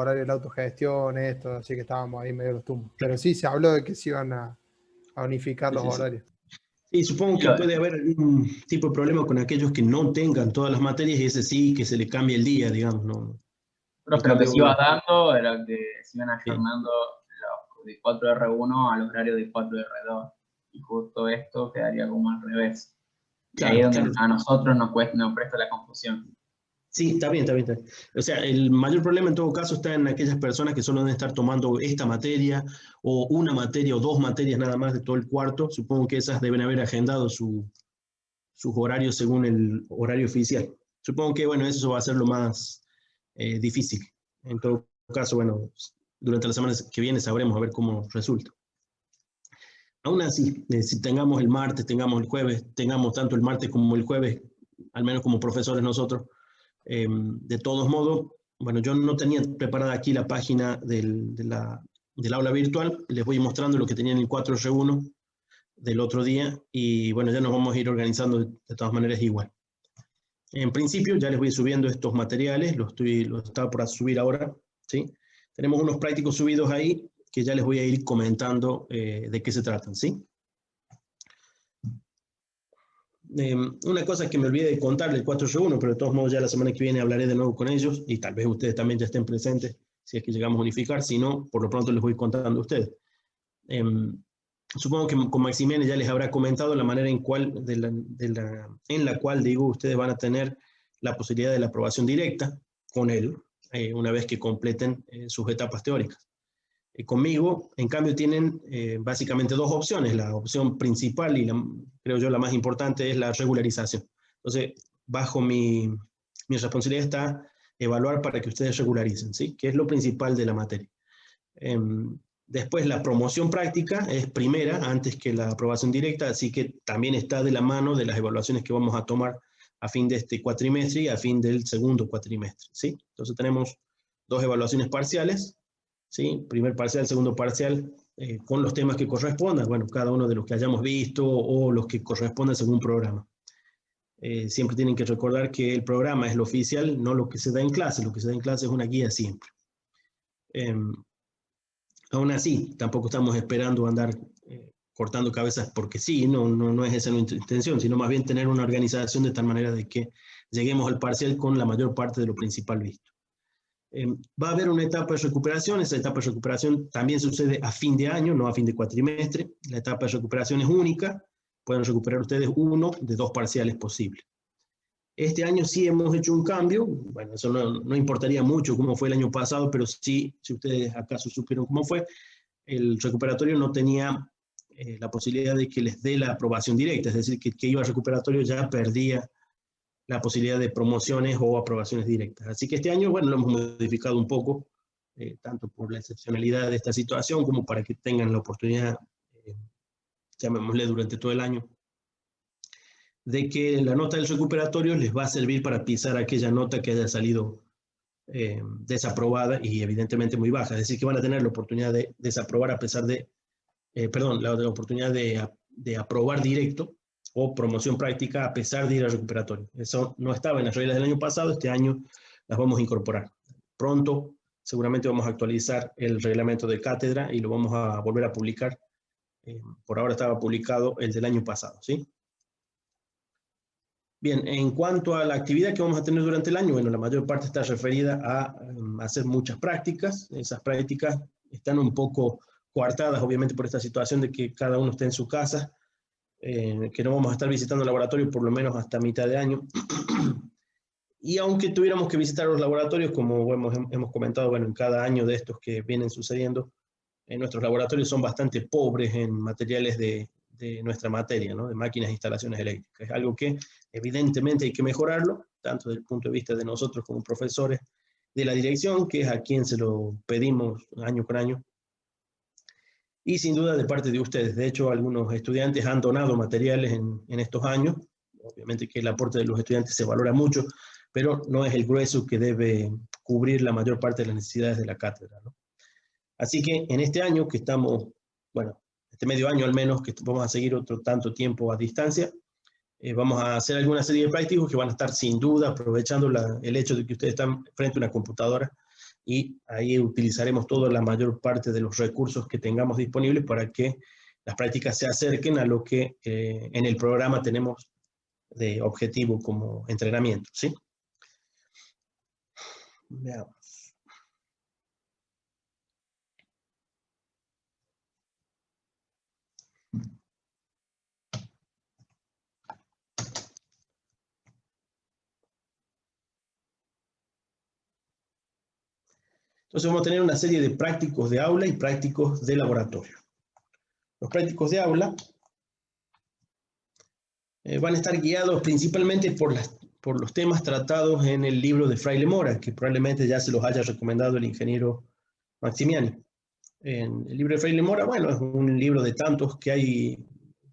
horario de la autogestión, esto, así que estábamos ahí medio los tumbos. Pero sí, se habló de que se iban a unificar los horarios. Sí, supongo que puede haber algún tipo de problema con aquellos que no tengan todas las materias y ese sí, que se le cambie el día, digamos, ¿no? Pero lo que se iba dando era que se iban ayornando los de 4R1 al horario de 4R2. Y justo esto quedaría como al revés. Y ahí es donde a nosotros nos presta la confusión. Sí, está bien. O sea, el mayor problema en todo caso está en aquellas personas que solo deben estar tomando esta materia, o una materia o dos materias nada más de todo el cuarto. Supongo que esas deben haber agendado sus horarios según el horario oficial. Supongo que, bueno, eso va a ser lo más difícil. En todo caso, bueno, durante las semanas que vienen sabremos a ver cómo resulta. Aún así, si tengamos el martes, tengamos el jueves, tengamos tanto el martes como el jueves, al menos como profesores nosotros, de todos modos, bueno, yo no tenía preparada aquí la página del aula virtual, les voy mostrando lo que tenía en el 4R1 del otro día, y bueno, ya nos vamos a ir organizando de todas maneras igual. En principio ya les voy subiendo estos materiales, los estaba por subir ahora, ¿sí? Tenemos unos prácticos subidos ahí, que ya les voy a ir comentando de qué se tratan, ¿sí? Una cosa que me olvidé de contarle el 4R1, pero de todos modos ya la semana que viene hablaré de nuevo con ellos, y tal vez ustedes también ya estén presentes, si es que llegamos a unificar, si no, por lo pronto les voy contando a ustedes. Supongo que con Maximiliano ya les habrá comentado la manera en la cual ustedes van a tener la posibilidad de la aprobación directa con él, una vez que completen sus etapas teóricas. Conmigo, en cambio, tienen básicamente dos opciones. La opción principal y creo yo la más importante es la regularización. Entonces, bajo mi responsabilidad está evaluar para que ustedes regularicen, ¿sí? Que es lo principal de la materia. Después, la promoción práctica es primera antes que la aprobación directa, así que también está de la mano de las evaluaciones que vamos a tomar a fin de este cuatrimestre y a fin del segundo cuatrimestre, ¿sí? Entonces, tenemos dos evaluaciones parciales, ¿sí? Primer parcial, segundo parcial, con los temas que correspondan, bueno, cada uno de los que hayamos visto o los que correspondan según programa. Siempre tienen que recordar que el programa es lo oficial, no lo que se da en clase. Lo que se da en clase es una guía siempre. Aún así, tampoco estamos esperando andar cortando cabezas porque sí, no es esa nuestra intención, sino más bien tener una organización de tal manera de que lleguemos al parcial con la mayor parte de lo principal visto. Va a haber una etapa de recuperación. Esa etapa de recuperación también sucede a fin de año, no a fin de cuatrimestre. La etapa de recuperación es única, pueden recuperar ustedes uno de dos parciales posibles. Este año sí hemos hecho un cambio, bueno, eso no importaría mucho cómo fue el año pasado, pero sí, si ustedes acaso supieron cómo fue, el recuperatorio no tenía la posibilidad de que les dé la aprobación directa, es decir, que iba al recuperatorio ya perdía la posibilidad de promociones o aprobaciones directas. Así que este año, bueno, lo hemos modificado un poco, tanto por la excepcionalidad de esta situación como para que tengan la oportunidad, llamémosle durante todo el año, de que la nota del recuperatorio les va a servir para pisar aquella nota que haya salido desaprobada y evidentemente muy baja. Es decir, que van a tener la oportunidad de desaprobar a pesar de, la oportunidad de aprobar directo o promoción práctica a pesar de ir al recuperatorio. Eso no estaba en las reglas del año pasado, este año las vamos a incorporar. Pronto seguramente vamos a actualizar el reglamento de cátedra y lo vamos a volver a publicar. Por ahora estaba publicado el del año pasado, ¿sí? Bien, en cuanto a la actividad que vamos a tener durante el año, bueno, la mayor parte está referida a hacer muchas prácticas. Esas prácticas están un poco coartadas, obviamente, por esta situación de que cada uno esté en su casa, que no vamos a estar visitando el laboratorio por lo menos hasta mitad de año. Y aunque tuviéramos que visitar los laboratorios, como hemos comentado, bueno, en cada año de estos que vienen sucediendo, nuestros laboratorios son bastante pobres en materiales de nuestra materia, ¿no? De máquinas e instalaciones eléctricas. Es algo que evidentemente hay que mejorarlo, tanto desde el punto de vista de nosotros como profesores de la dirección, que es a quien se lo pedimos año con año, y sin duda de parte de ustedes. De hecho, algunos estudiantes han donado materiales en estos años. Obviamente que el aporte de los estudiantes se valora mucho, pero no es el grueso que debe cubrir la mayor parte de las necesidades de la cátedra, ¿no? Así que en este año que estamos, bueno, este medio año al menos, que vamos a seguir otro tanto tiempo a distancia, vamos a hacer alguna serie de prácticos que van a estar sin duda aprovechando el hecho de que ustedes están frente a una computadora y ahí utilizaremos toda la mayor parte de los recursos que tengamos disponibles para que las prácticas se acerquen a lo que en el programa tenemos de objetivo como entrenamiento, ¿sí? Veamos. Entonces vamos a tener una serie de prácticos de aula y prácticos de laboratorio. Los prácticos de aula van a estar guiados principalmente por los temas tratados en el libro de Fraile Mora, que probablemente ya se los haya recomendado el ingeniero Maximiani. En el libro de Fraile Mora, bueno, es un libro de tantos que hay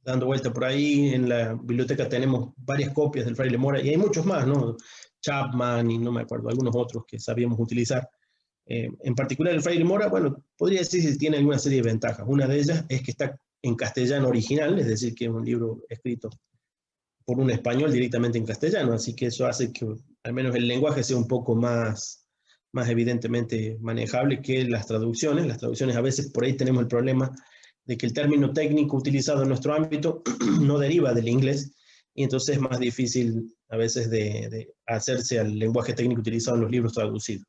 dando vuelta por ahí. En la biblioteca tenemos varias copias del Fraile Mora, y hay muchos más, ¿no? Chapman y no me acuerdo, algunos otros que sabíamos utilizar. En particular el Fraile Mora, bueno, podría decir que tiene alguna serie de ventajas. Una de ellas es que está en castellano original, es decir, que es un libro escrito por un español directamente en castellano, así que eso hace que al menos el lenguaje sea un poco más evidentemente manejable que las traducciones. Las traducciones a veces por ahí tenemos el problema de que el término técnico utilizado en nuestro ámbito no deriva del inglés, y entonces es más difícil a veces de hacerse al lenguaje técnico utilizado en los libros traducidos.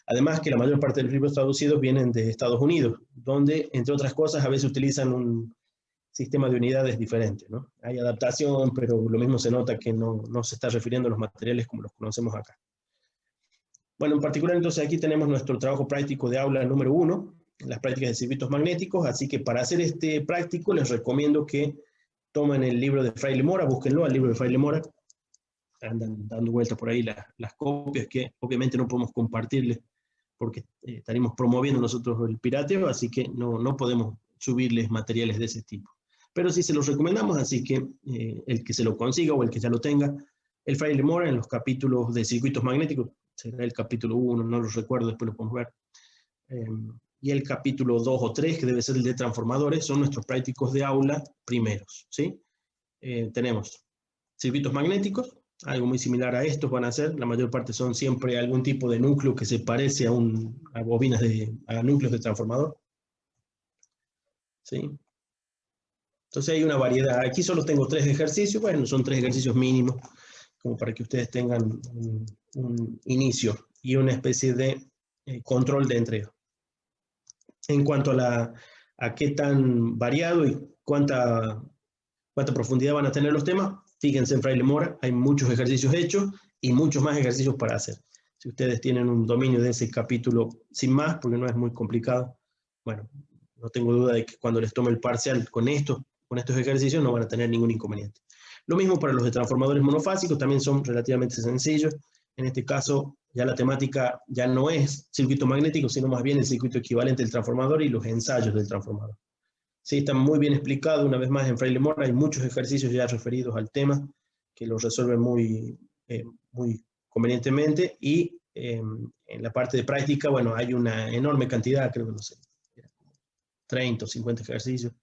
Además que la mayor parte de los libros traducidos vienen de Estados Unidos, donde, entre otras cosas, a veces utilizan un sistema de unidades diferente, ¿no? Hay adaptación, pero lo mismo se nota que no se está refiriendo a los materiales como los conocemos acá. Bueno, en particular, entonces, aquí tenemos nuestro trabajo práctico de aula número 1, las prácticas de circuitos magnéticos, así que para hacer este práctico les recomiendo que tomen el libro de Fraile Mora, búsquenlo, al libro de Fraile Mora, andan dando vueltas por ahí las copias que obviamente no podemos compartirles porque estaríamos promoviendo nosotros el pirateo, así que no podemos subirles materiales de ese tipo. Pero sí se los recomendamos, así que el que se lo consiga o el que ya lo tenga, el Fraile Mora en los capítulos de circuitos magnéticos, será el capítulo 1, no lo recuerdo, después lo podemos ver, y el capítulo 2 o 3, que debe ser el de transformadores, son nuestros prácticos de aula primeros, ¿sí? Tenemos circuitos magnéticos, algo muy similar a estos van a ser, la mayor parte son siempre algún tipo de núcleo que se parece a bobinas a núcleos de transformador, ¿sí? Entonces hay una variedad. Aquí solo tengo 3 ejercicios, bueno, son 3 ejercicios mínimos, como para que ustedes tengan un inicio y una especie de control de entrega. En cuanto a qué tan variado y cuánta profundidad van a tener los temas, fíjense en Fraile Mora, hay muchos ejercicios hechos y muchos más ejercicios para hacer. Si ustedes tienen un dominio de ese capítulo sin más, porque no es muy complicado, bueno, no tengo duda de que cuando les tome el parcial con estos ejercicios no van a tener ningún inconveniente. Lo mismo para los de transformadores monofásicos, también son relativamente sencillos. En este caso, ya la temática ya no es circuito magnético, sino más bien el circuito equivalente del transformador y los ensayos del transformador. Sí, está muy bien explicado, una vez más en Fraile Mora, hay muchos ejercicios ya referidos al tema, que los resuelven muy convenientemente, y en la parte de práctica, bueno, hay una enorme cantidad, creo que no sé, 30 o 50 ejercicios.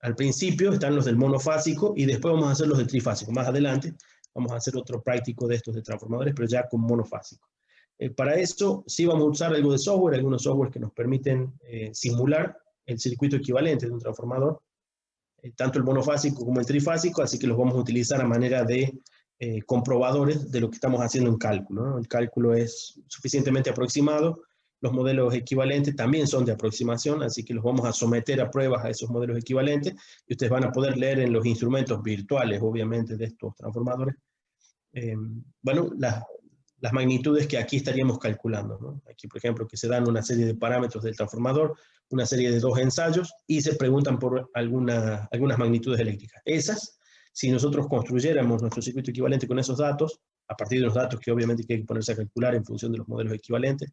Al principio están los del monofásico y después vamos a hacer los del trifásico. Más adelante vamos a hacer otro práctico de estos de transformadores, pero ya con monofásico. Para eso sí vamos a usar algo de software, algunos software que nos permiten simular el circuito equivalente de un transformador, tanto el monofásico como el trifásico, así que los vamos a utilizar a manera de comprobadores de lo que estamos haciendo en cálculo, ¿no? El cálculo es suficientemente aproximado, los modelos equivalentes también son de aproximación, así que los vamos a someter a pruebas a esos modelos equivalentes, y ustedes van a poder leer en los instrumentos virtuales, obviamente, de estos transformadores, bueno, las magnitudes que aquí estaríamos calculando, ¿no? Aquí, por ejemplo, que se dan una serie de parámetros del transformador, una serie de 2 ensayos, y se preguntan por algunas magnitudes eléctricas. Esas, si nosotros construyéramos nuestro circuito equivalente con esos datos, a partir de los datos que obviamente hay que ponerse a calcular en función de los modelos equivalentes,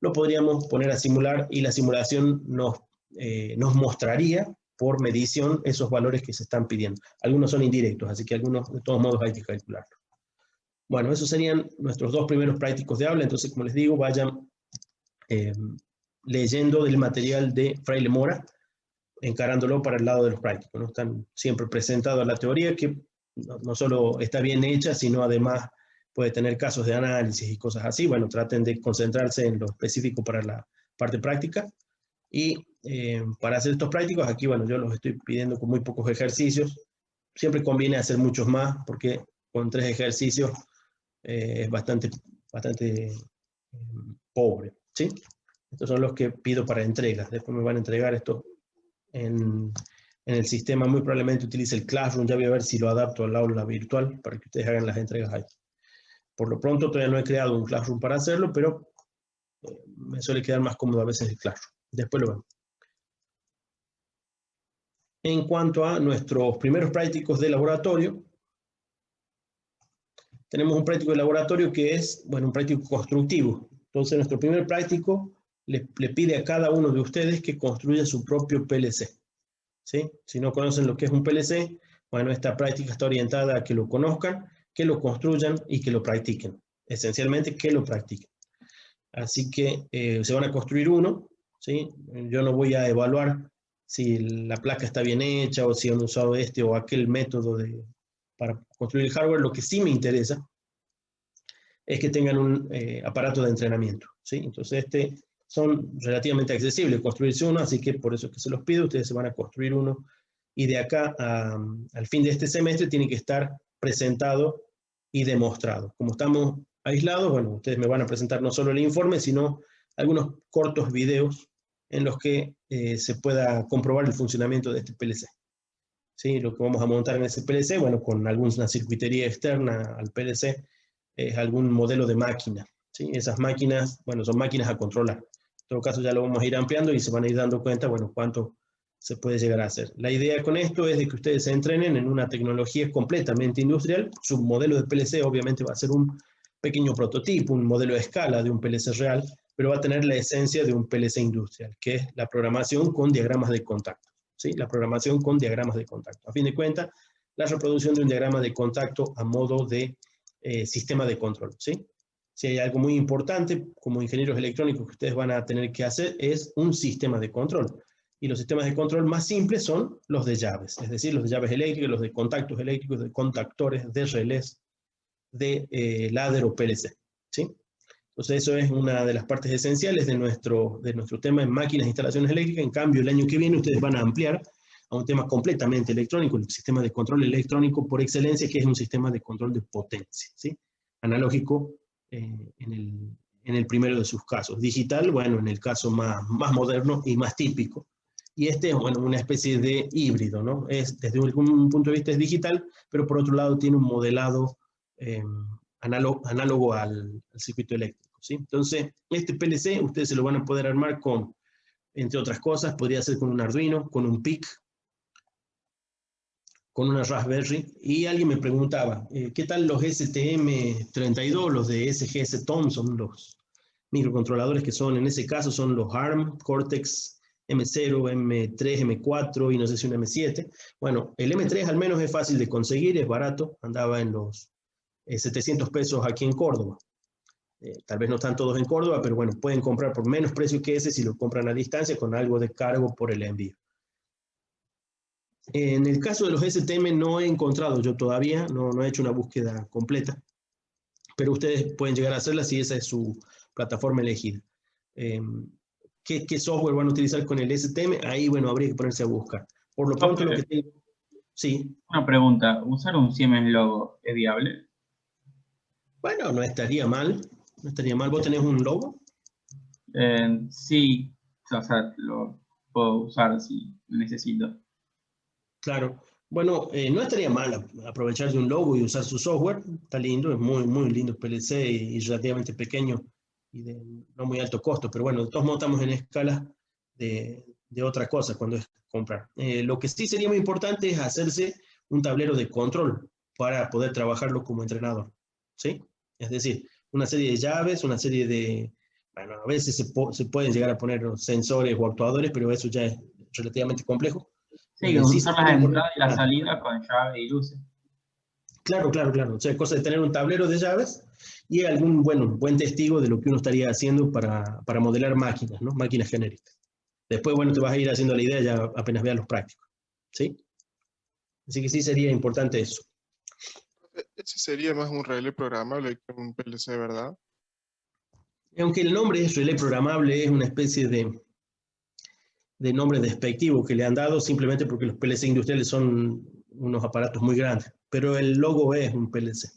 lo podríamos poner a simular, y la simulación nos mostraría por medición esos valores que se están pidiendo. Algunos son indirectos, así que algunos de todos modos hay que calcularlos. Bueno, esos serían nuestros 2 primeros prácticos de aula. Entonces, como les digo, vayan leyendo del material de Fraile Mora, encarándolo para el lado de los prácticos, ¿no? Están siempre presentados la teoría, que no solo está bien hecha, sino además puede tener casos de análisis y cosas así. Bueno, traten de concentrarse en lo específico para la parte práctica. Y para hacer estos prácticos, aquí, bueno, yo los estoy pidiendo con muy pocos ejercicios. Siempre conviene hacer muchos más, porque con 3 ejercicios es bastante pobre, ¿sí? Estos son los que pido para entregas. Después me van a entregar esto en el sistema. Muy probablemente utilice el Classroom. Ya voy a ver si lo adapto al aula virtual para que ustedes hagan las entregas ahí. Por lo pronto todavía no he creado un Classroom para hacerlo, pero me suele quedar más cómodo a veces el Classroom. Después lo vemos. En cuanto a nuestros primeros prácticos de laboratorio, tenemos un práctico de laboratorio que es, bueno, un práctico constructivo. Entonces, nuestro primer práctico le pide a cada uno de ustedes que construya su propio PLC. ¿Sí? Si no conocen lo que es un PLC, bueno, esta práctica está orientada a que lo conozcan, que lo construyan y que lo practiquen. Esencialmente, que lo practiquen. Así que se van a construir uno, ¿sí? Yo no voy a evaluar si la placa está bien hecha o si han usado este o aquel método para construir el hardware. Lo que sí me interesa es que tengan un aparato de entrenamiento, ¿sí? Entonces, son relativamente accesibles construirse uno, así que por eso es que se los pido. Ustedes se van a construir uno y de acá al fin de este semestre tiene que estar presentado y demostrado. Como estamos aislados, bueno, ustedes me van a presentar no solo el informe, sino algunos cortos videos en los que se pueda comprobar el funcionamiento de este PLC. ¿Sí? Lo que vamos a montar en ese PLC, bueno, con alguna circuitería externa al PLC, es algún modelo de máquina. ¿Sí? Esas máquinas, bueno, son máquinas a controlar. En todo caso, ya lo vamos a ir ampliando y se van a ir dando cuenta, bueno, cuánto se puede llegar a hacer. La idea con esto es de que ustedes se entrenen en una tecnología completamente industrial. Su modelo de PLC obviamente va a ser un pequeño prototipo, un modelo de escala de un PLC real, pero va a tener la esencia de un PLC industrial, que es la programación con diagramas de contacto. ¿Sí? La programación con diagramas de contacto. A fin de cuentas, la reproducción de un diagrama de contacto a modo de sistema de control. ¿Sí? Si hay algo muy importante como ingenieros electrónicos que ustedes van a tener que hacer es un sistema de control. Y los sistemas de control más simples son los de llaves, es decir, los de llaves eléctricas, los de contactos eléctricos, de contactores, de relés, de ladder o PLC. ¿Sí? Entonces eso es una de las partes esenciales de nuestro tema en máquinas e instalaciones eléctricas. En cambio, el año que viene ustedes van a ampliar a un tema completamente electrónico, el sistema de control electrónico por excelencia, que es un sistema de control de potencia, ¿sí? Analógico en el primero de sus casos. Digital, bueno, en el caso más moderno y más típico. Y este es, bueno, una especie de híbrido, ¿no? Desde un punto de vista es digital, pero por otro lado tiene un modelado análogo al circuito eléctrico, ¿sí? Entonces, este PLC ustedes se lo van a poder armar con, entre otras cosas, podría ser con un Arduino, con un PIC, con una Raspberry. Y alguien me preguntaba, ¿qué tal los STM32, los de SGS Thomson, los microcontroladores que son, en ese caso, son los ARM, Cortex M0, M3, M4 y no sé si un M7. Bueno, el M3 al menos es fácil de conseguir, es barato, andaba en los 700 pesos aquí en Córdoba. Tal vez no están todos en Córdoba, pero bueno, pueden comprar por menos precio que ese si lo compran a distancia con algo de cargo por el envío. En el caso de los STM no he encontrado yo todavía, no he hecho una búsqueda completa, pero ustedes pueden llegar a hacerla si esa es su plataforma elegida. ¿Qué software van a utilizar con el STM? Ahí, bueno, habría que ponerse a buscar. Por lo pronto, lo que tengo... Sí. Una pregunta, ¿usar un Siemens Logo es viable? Bueno, no estaría mal. No estaría mal. ¿Vos tenés un logo? Sí, o sea, lo puedo usar si necesito. Claro. Bueno, no estaría mal aprovechar de un logo y usar su software. Está lindo, es muy lindo PLC y relativamente pequeño y de no muy alto costo. Pero bueno, de todos modos estamos en escala de otra cosa cuando es comprar. Lo que sí sería muy importante es hacerse un tablero de control para poder trabajarlo como entrenador. ¿Sí? Es decir, una serie de llaves, una serie de... Bueno, a veces se pueden llegar a poner sensores o actuadores, pero eso ya es relativamente complejo. Sí, usar las entradas y la salida con llave y luces. Claro. O sea, cosa de tener un tablero de llaves y algún buen testigo de lo que uno estaría haciendo para modelar máquinas, ¿no? Máquinas genéricas. Después, bueno, te vas a ir haciendo la idea ya apenas veas los prácticos. ¿Sí? Así que sí sería importante eso. Ese sería más un relé programable que un PLC, ¿verdad? Aunque el nombre es relé programable, es una especie de nombre despectivo que le han dado simplemente porque los PLC industriales son unos aparatos muy grandes, pero el logo es un PLC.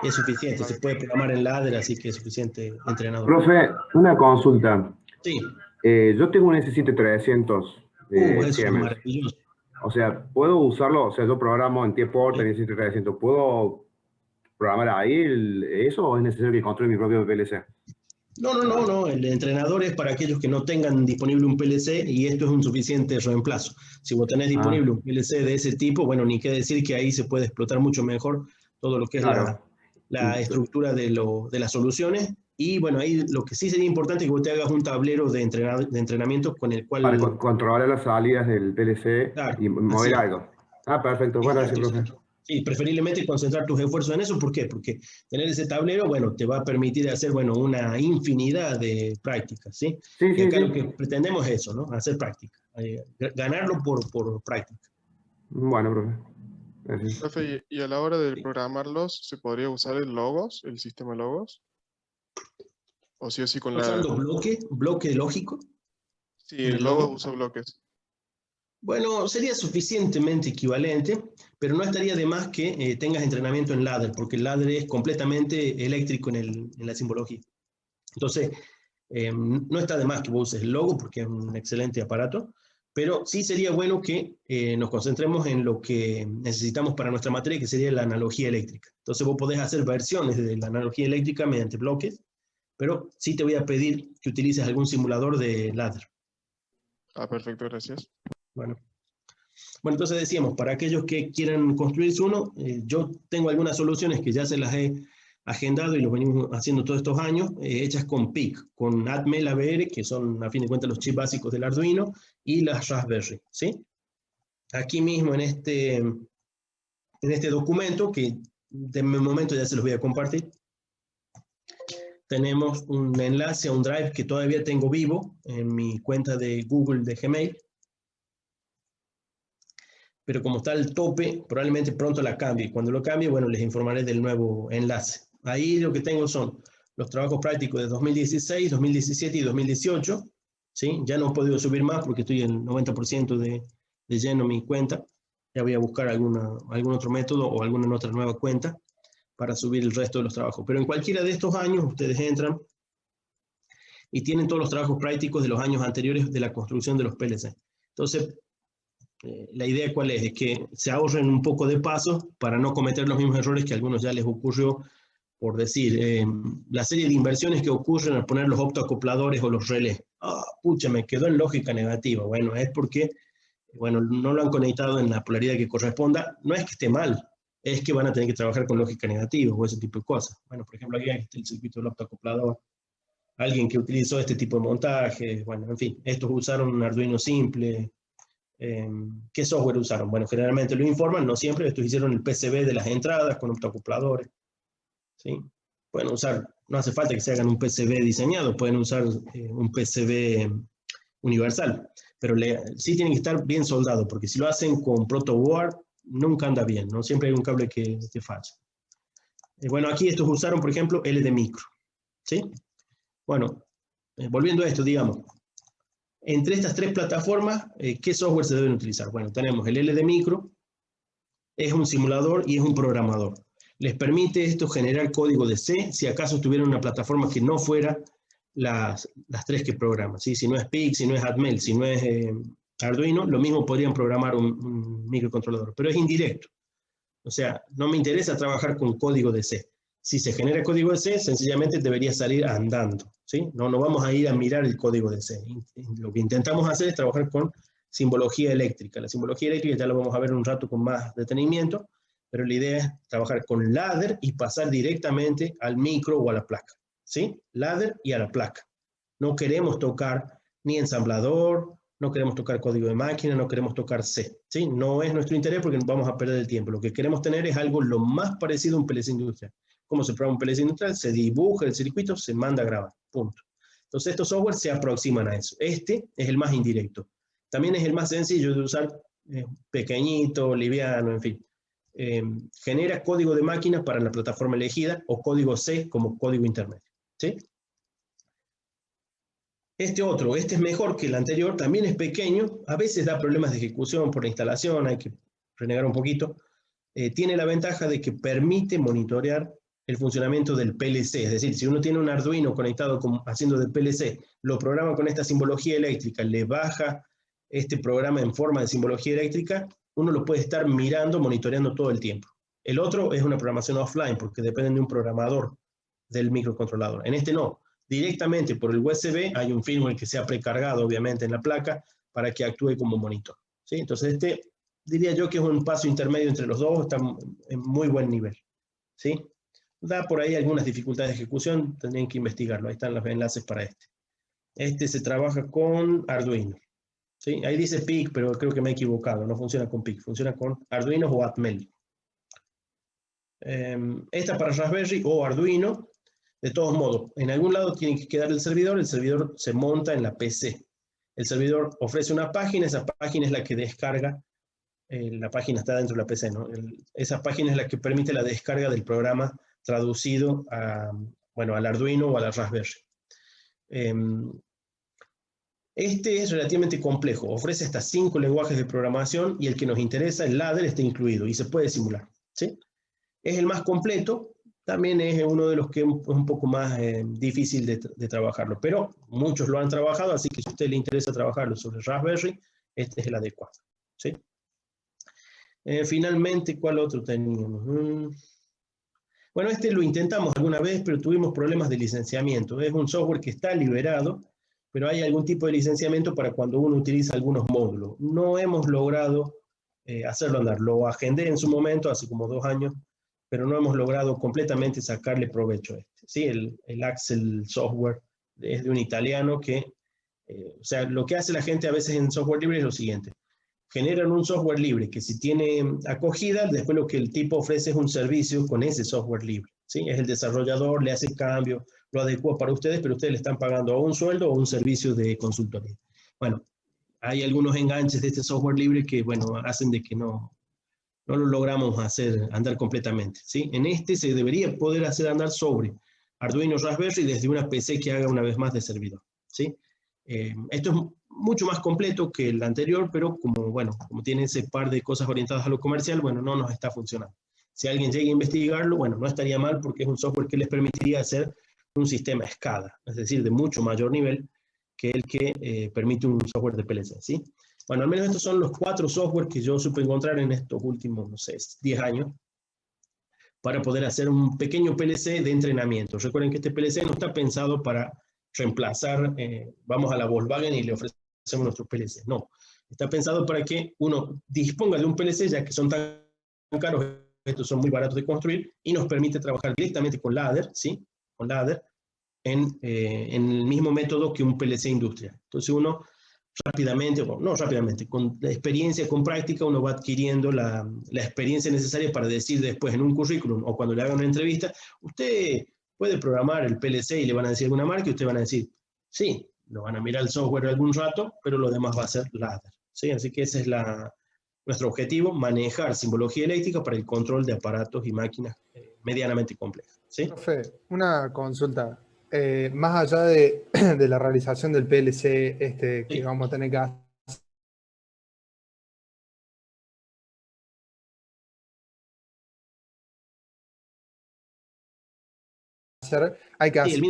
Es suficiente, se puede programar en ladder, así que es suficiente entrenado. Profe, una consulta. Sí. Yo tengo un S7300 Eso es Siemens. maravilloso. O sea, ¿puedo usarlo? O sea, yo programo en tiempo en S7300. ¿Puedo programar ahí eso o es necesario que construya mi propio PLC? No. El entrenador es para aquellos que no tengan disponible un PLC y esto es un suficiente reemplazo. Si vos tenés disponible un PLC de ese tipo, bueno, ni qué decir que ahí se puede explotar mucho mejor todo lo que es la estructura de las soluciones. Y bueno, ahí lo que sí sería importante es que vos te hagas un tablero de entrenamiento con el cual... Para controlar las salidas del PLC y mover algo. Perfecto. Bueno, gracias, profe. Sí, preferiblemente concentrar tus esfuerzos en eso. ¿Por qué? Porque tener ese tablero, bueno, te va a permitir hacer, bueno, una infinidad de prácticas, ¿sí? Y acá lo que pretendemos es eso, ¿no? Hacer práctica. Ganarlo por práctica. Bueno, profe. Gracias. Profe, ¿y a la hora de programarlos, se podría usar el Logos, el sistema Logos? ¿O sí o sí con ¿Usando bloque lógico? Sí, el Logos usa bloques. Bueno, sería suficientemente equivalente, pero no estaría de más que tengas entrenamiento en ladder, porque el ladder es completamente eléctrico en la simbología. Entonces, no está de más que vos uses el logo, porque es un excelente aparato, pero sí sería bueno que nos concentremos en lo que necesitamos para nuestra materia, que sería la analogía eléctrica. Entonces vos podés hacer versiones de la analogía eléctrica mediante bloques, pero sí te voy a pedir que utilices algún simulador de ladder. Perfecto, gracias. Bueno, entonces decíamos, para aquellos que quieran construirse uno, yo tengo algunas soluciones que ya se las he agendado y lo venimos haciendo todos estos años, hechas con PIC, con Atmel AVR, que son a fin de cuentas los chips básicos del Arduino, y las Raspberry, ¿sí? Aquí mismo en este documento, que de momento ya se los voy a compartir, tenemos un enlace a un drive que todavía tengo vivo en mi cuenta de Google de Gmail, pero como está al tope, probablemente pronto la cambie. Cuando lo cambie, bueno, les informaré del nuevo enlace. Ahí lo que tengo son los trabajos prácticos de 2016, 2017 y 2018. ¿Sí? Ya no he podido subir más porque estoy en 90% de lleno mi cuenta. Ya voy a buscar algún otro método o alguna otra nueva cuenta para subir el resto de los trabajos. Pero en cualquiera de estos años ustedes entran y tienen todos los trabajos prácticos de los años anteriores de la construcción de los PLC. Entonces, la idea cuál es que se ahorren un poco de pasos para no cometer los mismos errores que a algunos ya les ocurrió, por decir, la serie de inversiones que ocurren al poner los optoacopladores o los relés. Pucha, me quedó en lógica negativa. Bueno, es porque no lo han conectado en la polaridad que corresponda. No es que esté mal, es que van a tener que trabajar con lógica negativa o ese tipo de cosas. Bueno, por ejemplo, aquí está el circuito del optoacoplador. Alguien que utilizó este tipo de montaje, bueno, en fin, estos usaron un Arduino simple. ¿Qué software usaron? Bueno, generalmente lo informan, no siempre. Estos hicieron el PCB de las entradas con optoacopladores. ¿Sí? Pueden usar, no hace falta que se hagan un PCB diseñado, pueden usar un PCB universal, pero sí tienen que estar bien soldados, porque si lo hacen con protoboard, nunca anda bien, ¿no? Siempre hay un cable que falla. Bueno, aquí estos usaron, por ejemplo, LD Micro. ¿Sí? Bueno, volviendo a esto, digamos, entre estas tres plataformas, ¿qué software se deben utilizar? Bueno, tenemos el LD Micro, es un simulador y es un programador. Les permite esto generar código de C si acaso tuvieran una plataforma que no fuera las tres que programan. ¿Sí? Si no es PIC, si no es Atmel, si no es Arduino, lo mismo podrían programar un microcontrolador, pero es indirecto. O sea, no me interesa trabajar con código de C. Si se genera código de C, sencillamente debería salir andando. ¿Sí? No vamos a ir a mirar el código de C. Lo que intentamos hacer es trabajar con simbología eléctrica. La simbología eléctrica ya lo vamos a ver un rato con más detenimiento, pero la idea es trabajar con ladder y pasar directamente al micro o a la placa. ¿Sí? Ladder y a la placa. No queremos tocar ni ensamblador, no queremos tocar código de máquina, no queremos tocar C. ¿Sí? No es nuestro interés porque vamos a perder el tiempo. Lo que queremos tener es algo lo más parecido a un PLC industrial. ¿Cómo se programa un PLC industrial? Se dibuja el circuito, se manda a grabar. Punto. Entonces estos software se aproximan a eso. Este es el más indirecto. También es el más sencillo de usar, pequeñito, liviano, en fin. genera código de máquina para la plataforma elegida o código C como código intermedio. ¿Sí? Este es mejor que el anterior, también es pequeño, a veces da problemas de ejecución por la instalación, hay que renegar un poquito. Tiene la ventaja de que permite monitorear el funcionamiento del PLC, es decir, si uno tiene un Arduino conectado haciendo de PLC, lo programa con esta simbología eléctrica, le baja este programa en forma de simbología eléctrica, uno lo puede estar mirando, monitoreando todo el tiempo. El otro es una programación offline, porque dependen de un programador del microcontrolador. En este no, directamente por el USB hay un firmware que se ha precargado, obviamente, en la placa para que actúe como monitor. ¿Sí? Entonces, diría yo que es un paso intermedio entre los dos, está en muy buen nivel. ¿Sí? Da por ahí algunas dificultades de ejecución, tendrían que investigarlo. Ahí están los enlaces para este. Este se trabaja con Arduino. ¿Sí? Ahí dice PIC, pero creo que me he equivocado. No funciona con PIC, funciona con Arduino o Atmel. Esta para Raspberry o Arduino. De todos modos, en algún lado tiene que quedar el servidor se monta en la PC. El servidor ofrece una página, esa página es la que descarga, la página está dentro de la PC, ¿no? Esa página es la que permite la descarga del programa traducido al Arduino o a la Raspberry. Este es relativamente complejo, ofrece hasta 5 lenguajes de programación y el que nos interesa, el ladder, está incluido y se puede simular. ¿Sí? Es el más completo, también es uno de los que es un poco más difícil de trabajarlo, pero muchos lo han trabajado, así que si a usted le interesa trabajarlo sobre Raspberry, este es el adecuado. ¿Sí? Finalmente, ¿cuál otro teníamos? Bueno, este lo intentamos alguna vez, pero tuvimos problemas de licenciamiento. Es un software que está liberado, pero hay algún tipo de licenciamiento para cuando uno utiliza algunos módulos. No hemos logrado hacerlo andar. Lo agendé en su momento, hace como 2 años, pero no hemos logrado completamente sacarle provecho a este. ¿Sí? El Axel Software es de un italiano que, o sea, lo que hace la gente a veces en software libre es lo siguiente. Generan un software libre que si tiene acogida, después lo que el tipo ofrece es un servicio con ese software libre. ¿Sí? Es el desarrollador, le hace cambio, lo adecua para ustedes, pero ustedes le están pagando o un sueldo o un servicio de consultoría. Bueno, hay algunos enganches de este software libre que, bueno, hacen de que no lo logramos hacer andar completamente. ¿Sí? En este se debería poder hacer andar sobre Arduino Raspberry desde una PC que haga una vez más de servidor. ¿Sí? Esto es mucho más completo que el anterior, pero como tiene ese par de cosas orientadas a lo comercial, bueno, no nos está funcionando. Si alguien llega a investigarlo, bueno, no estaría mal porque es un software que les permitiría hacer un sistema SCADA, es decir, de mucho mayor nivel que el que permite un software de PLC, ¿sí? Bueno, al menos estos son los 4 software que yo supe encontrar en estos últimos, no sé, 10 años, para poder hacer un pequeño PLC de entrenamiento. Recuerden que este PLC no está pensado para reemplazar, vamos a la Volkswagen y le ofrecemos nuestros PLC. No, está pensado para que uno disponga de un PLC, ya que son tan caros, estos son muy baratos de construir, y nos permite trabajar directamente con ladder, ¿sí? Con ladder, en el mismo método que un PLC industrial. Entonces uno rápidamente, o no rápidamente, con la experiencia, con práctica, uno va adquiriendo la experiencia necesaria para decir después en un currículum o cuando le hagan una entrevista, usted puede programar el PLC y le van a decir alguna marca y ustedes van a decir, sí, lo van a mirar el software algún rato, pero lo demás va a ser ladder. ¿Sí? Así que ese es nuestro objetivo, manejar simbología eléctrica para el control de aparatos y máquinas medianamente complejas. ¿Sí? Profe, una consulta. Más allá de la realización del PLC que Sí. vamos a tener que hacer, hay que hacer.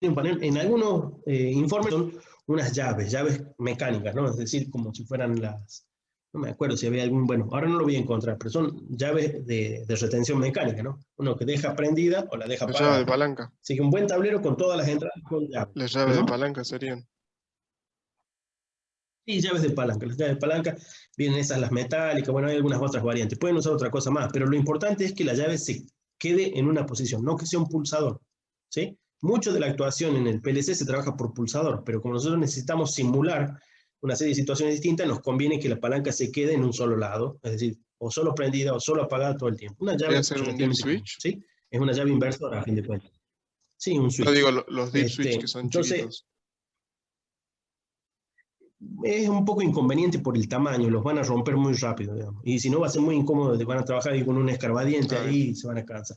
En algunos informes son unas llaves mecánicas, ¿no? Es decir, como si fueran no me acuerdo si había algún, bueno, ahora no lo voy a encontrar, pero son llaves de retención mecánica, ¿no? Uno que deja prendida o la deja La apagada. llave de palanca. Así que un buen tablero con todas las entradas con llaves. Las llaves de ¿Perdón? palanca serían. Sí, llaves de palanca. Las llaves de palanca vienen esas, las metálicas, bueno, hay algunas otras variantes. Pueden usar otra cosa más, pero lo importante es que la llave se quede en una posición, no que sea un pulsador, ¿sí? Mucho de la actuación en el PLC se trabaja por pulsador, pero como nosotros necesitamos simular una serie de situaciones distintas, nos conviene que la palanca se quede en un solo lado, es decir, o solo prendida o solo apagada todo el tiempo. Una llave ¿Podría ser un deep relativamente común, switch? ¿sí? Es una llave inversora a fin de cuentas. Sí, un switch. No digo los deep switch que son Entonces, chiquitos. es un poco inconveniente por el tamaño, los van a romper muy rápido, digamos. Y si no, va a ser muy incómodo, van a trabajar ahí con un escarbadiente ahí y se van a cansar.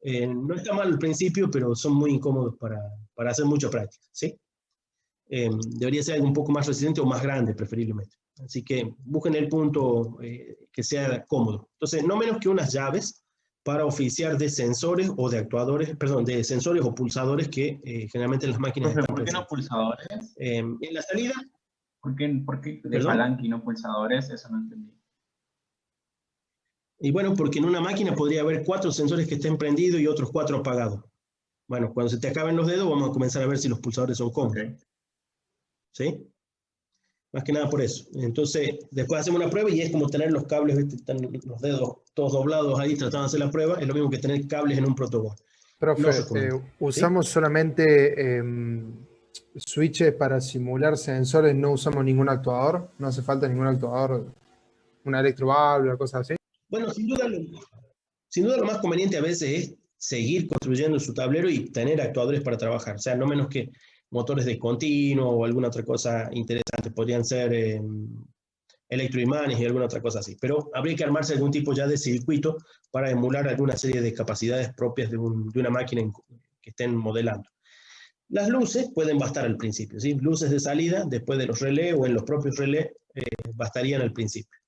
No está mal al principio, pero son muy incómodos para hacer mucha práctica, ¿sí? Debería ser algo un poco más resistente o más grande, preferiblemente. Así que busquen el punto que sea cómodo. Entonces, no menos que unas llaves para oficiar de sensores o de actuadores, perdón, de sensores o pulsadores que generalmente en las máquinas Profe, están ¿por qué no presentes. pulsadores? En la salida... ¿Por qué de ¿Perdón? palanca y no pulsadores? Eso no entendí. Y bueno, porque en una máquina podría haber 4 sensores que estén prendidos y otros 4 apagados. Bueno, cuando se te acaben los dedos, vamos a comenzar a ver si los pulsadores son cómodos. Okay. ¿Sí? Más que nada por eso. Entonces, después hacemos una prueba y es como tener los cables, ¿viste? Están los dedos todos doblados ahí tratando de hacer la prueba. Es lo mismo que tener cables en un protoboard. Profe, usamos solamente switches para simular sensores, no usamos ningún actuador, no hace falta ningún actuador, una electroválvula, cosas así. Bueno, sin duda lo más conveniente a veces es seguir construyendo su tablero y tener actuadores para trabajar. O sea, no menos que motores de continuo o alguna otra cosa interesante. Podrían ser electroimanes y alguna otra cosa así. Pero habría que armarse algún tipo ya de circuito para emular alguna serie de capacidades propias de una máquina que estén modelando. Las luces pueden bastar al principio, ¿sí? Luces de salida, después de los relés o en los propios relés, bastarían al principio.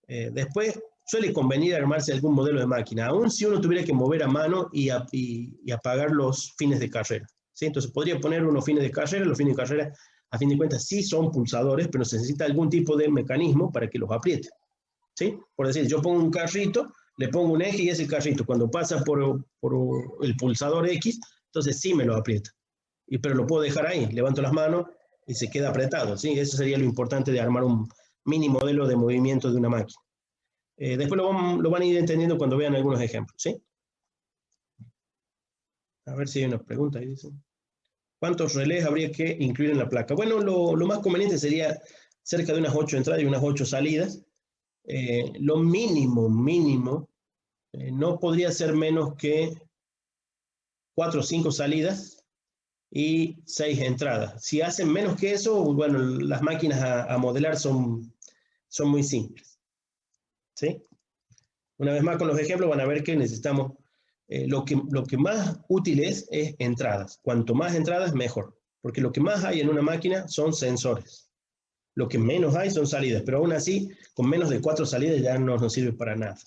Después suele convenir armarse algún modelo de máquina, aun si uno tuviera que mover a mano y apagar los fines de carrera, ¿sí? Entonces podría poner unos fines de carrera, los fines de carrera a fin de cuentas sí son pulsadores, pero se necesita algún tipo de mecanismo para que los apriete, ¿sí? Por decir, yo pongo un carrito, le pongo un eje y ese carrito cuando pasa por el pulsador X, entonces sí me lo aprieta. Pero lo puedo dejar ahí, levanto las manos y se queda apretado, ¿sí? Eso sería lo importante de armar un mini modelo de movimiento de una máquina. Después lo van a ir entendiendo cuando vean algunos ejemplos, ¿sí? A ver si hay una pregunta ahí, dicen. ¿Cuántos relés habría que incluir en la placa? Bueno, lo más conveniente sería cerca de unas 8 entradas y unas 8 salidas. Lo mínimo, no podría ser menos que 4 o 5 salidas y 6 entradas. Si hacen menos que eso, bueno, las máquinas a modelar son muy simples, ¿sí? Una vez más con los ejemplos van a ver que necesitamos, lo que más útil es entradas. Cuanto más entradas, mejor. Porque lo que más hay en una máquina son sensores. Lo que menos hay son salidas, pero aún así, con menos de 4 salidas ya no nos sirve para nada.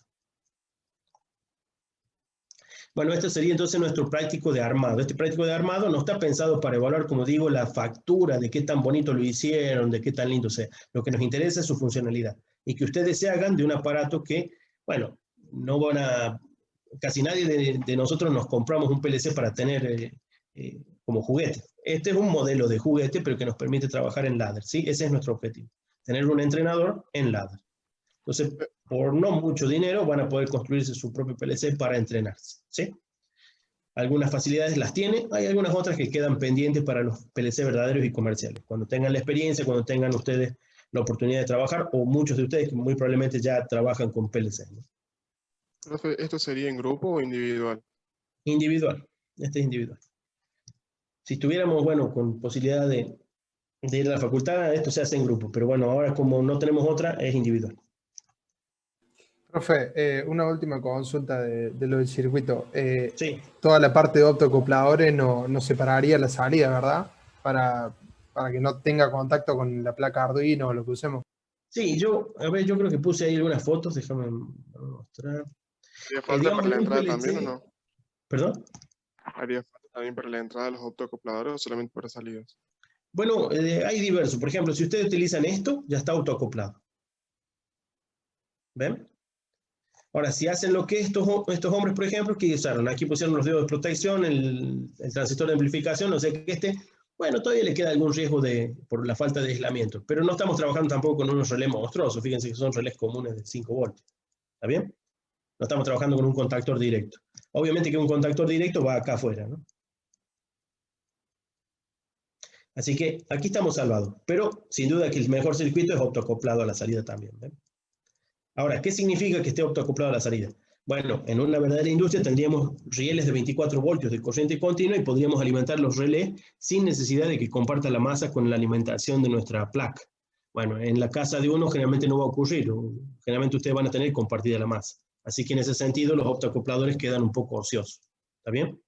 Bueno, este sería entonces nuestro práctico de armado. Este práctico de armado no está pensado para evaluar, como digo, la factura, de qué tan bonito lo hicieron, de qué tan lindo sea. Lo que nos interesa es su funcionalidad. Y que ustedes se hagan de un aparato que, bueno, no van a... Casi nadie de nosotros nos compramos un PLC para tener como juguete. Este es un modelo de juguete, pero que nos permite trabajar en ladder, ¿sí? Ese es nuestro objetivo. Tener un entrenador en ladder. Entonces, por no mucho dinero, van a poder construirse su propio PLC para entrenarse, ¿sí? Algunas facilidades las tiene, hay algunas otras que quedan pendientes para los PLC verdaderos y comerciales. Cuando tengan la experiencia, cuando tengan ustedes la oportunidad de trabajar, o muchos de ustedes que muy probablemente ya trabajan con PLC, ¿no? Profe, ¿esto sería en grupo o individual? Individual, este es individual. Si estuviéramos, bueno, con posibilidad de ir a la facultad, esto se hace en grupo, pero bueno, ahora como no tenemos otra, es individual. Profe, una última consulta de lo del circuito. Sí. Toda la parte de optocopladores no separaría la salida, ¿verdad? Para que no tenga contacto con la placa Arduino o lo que usemos. Sí, yo creo que puse ahí algunas fotos, déjame mostrar. ¿Haría falta digamos, para la un entrada PLC, también o no? ¿Perdón? ¿Haría falta también para la entrada de los optocopladores o solamente para salidas? Bueno, hay diversos. Por ejemplo, si ustedes utilizan esto, ya está autoacoplado. ¿Ven? Ahora, si hacen lo que estos hombres, por ejemplo, que usaron, aquí pusieron los dedos de protección, el transistor de amplificación, no sé qué bueno, todavía le queda algún riesgo por la falta de aislamiento, pero no estamos trabajando tampoco con unos relés monstruosos, fíjense que son relés comunes de 5 voltios, ¿está bien? No estamos trabajando con un contactor directo. Obviamente que un contactor directo va acá afuera, ¿no? Así que aquí estamos salvados, pero sin duda que el mejor circuito es optoacoplado a la salida también, ¿ven? Ahora, ¿qué significa que esté optoacoplado a la salida? Bueno, en una verdadera industria tendríamos rieles de 24 voltios de corriente continua y podríamos alimentar los relés sin necesidad de que comparta la masa con la alimentación de nuestra placa. Bueno, en la casa de uno generalmente no va a ocurrir, generalmente ustedes van a tener compartida la masa. Así que en ese sentido los optoacopladores quedan un poco ociosos, ¿está bien?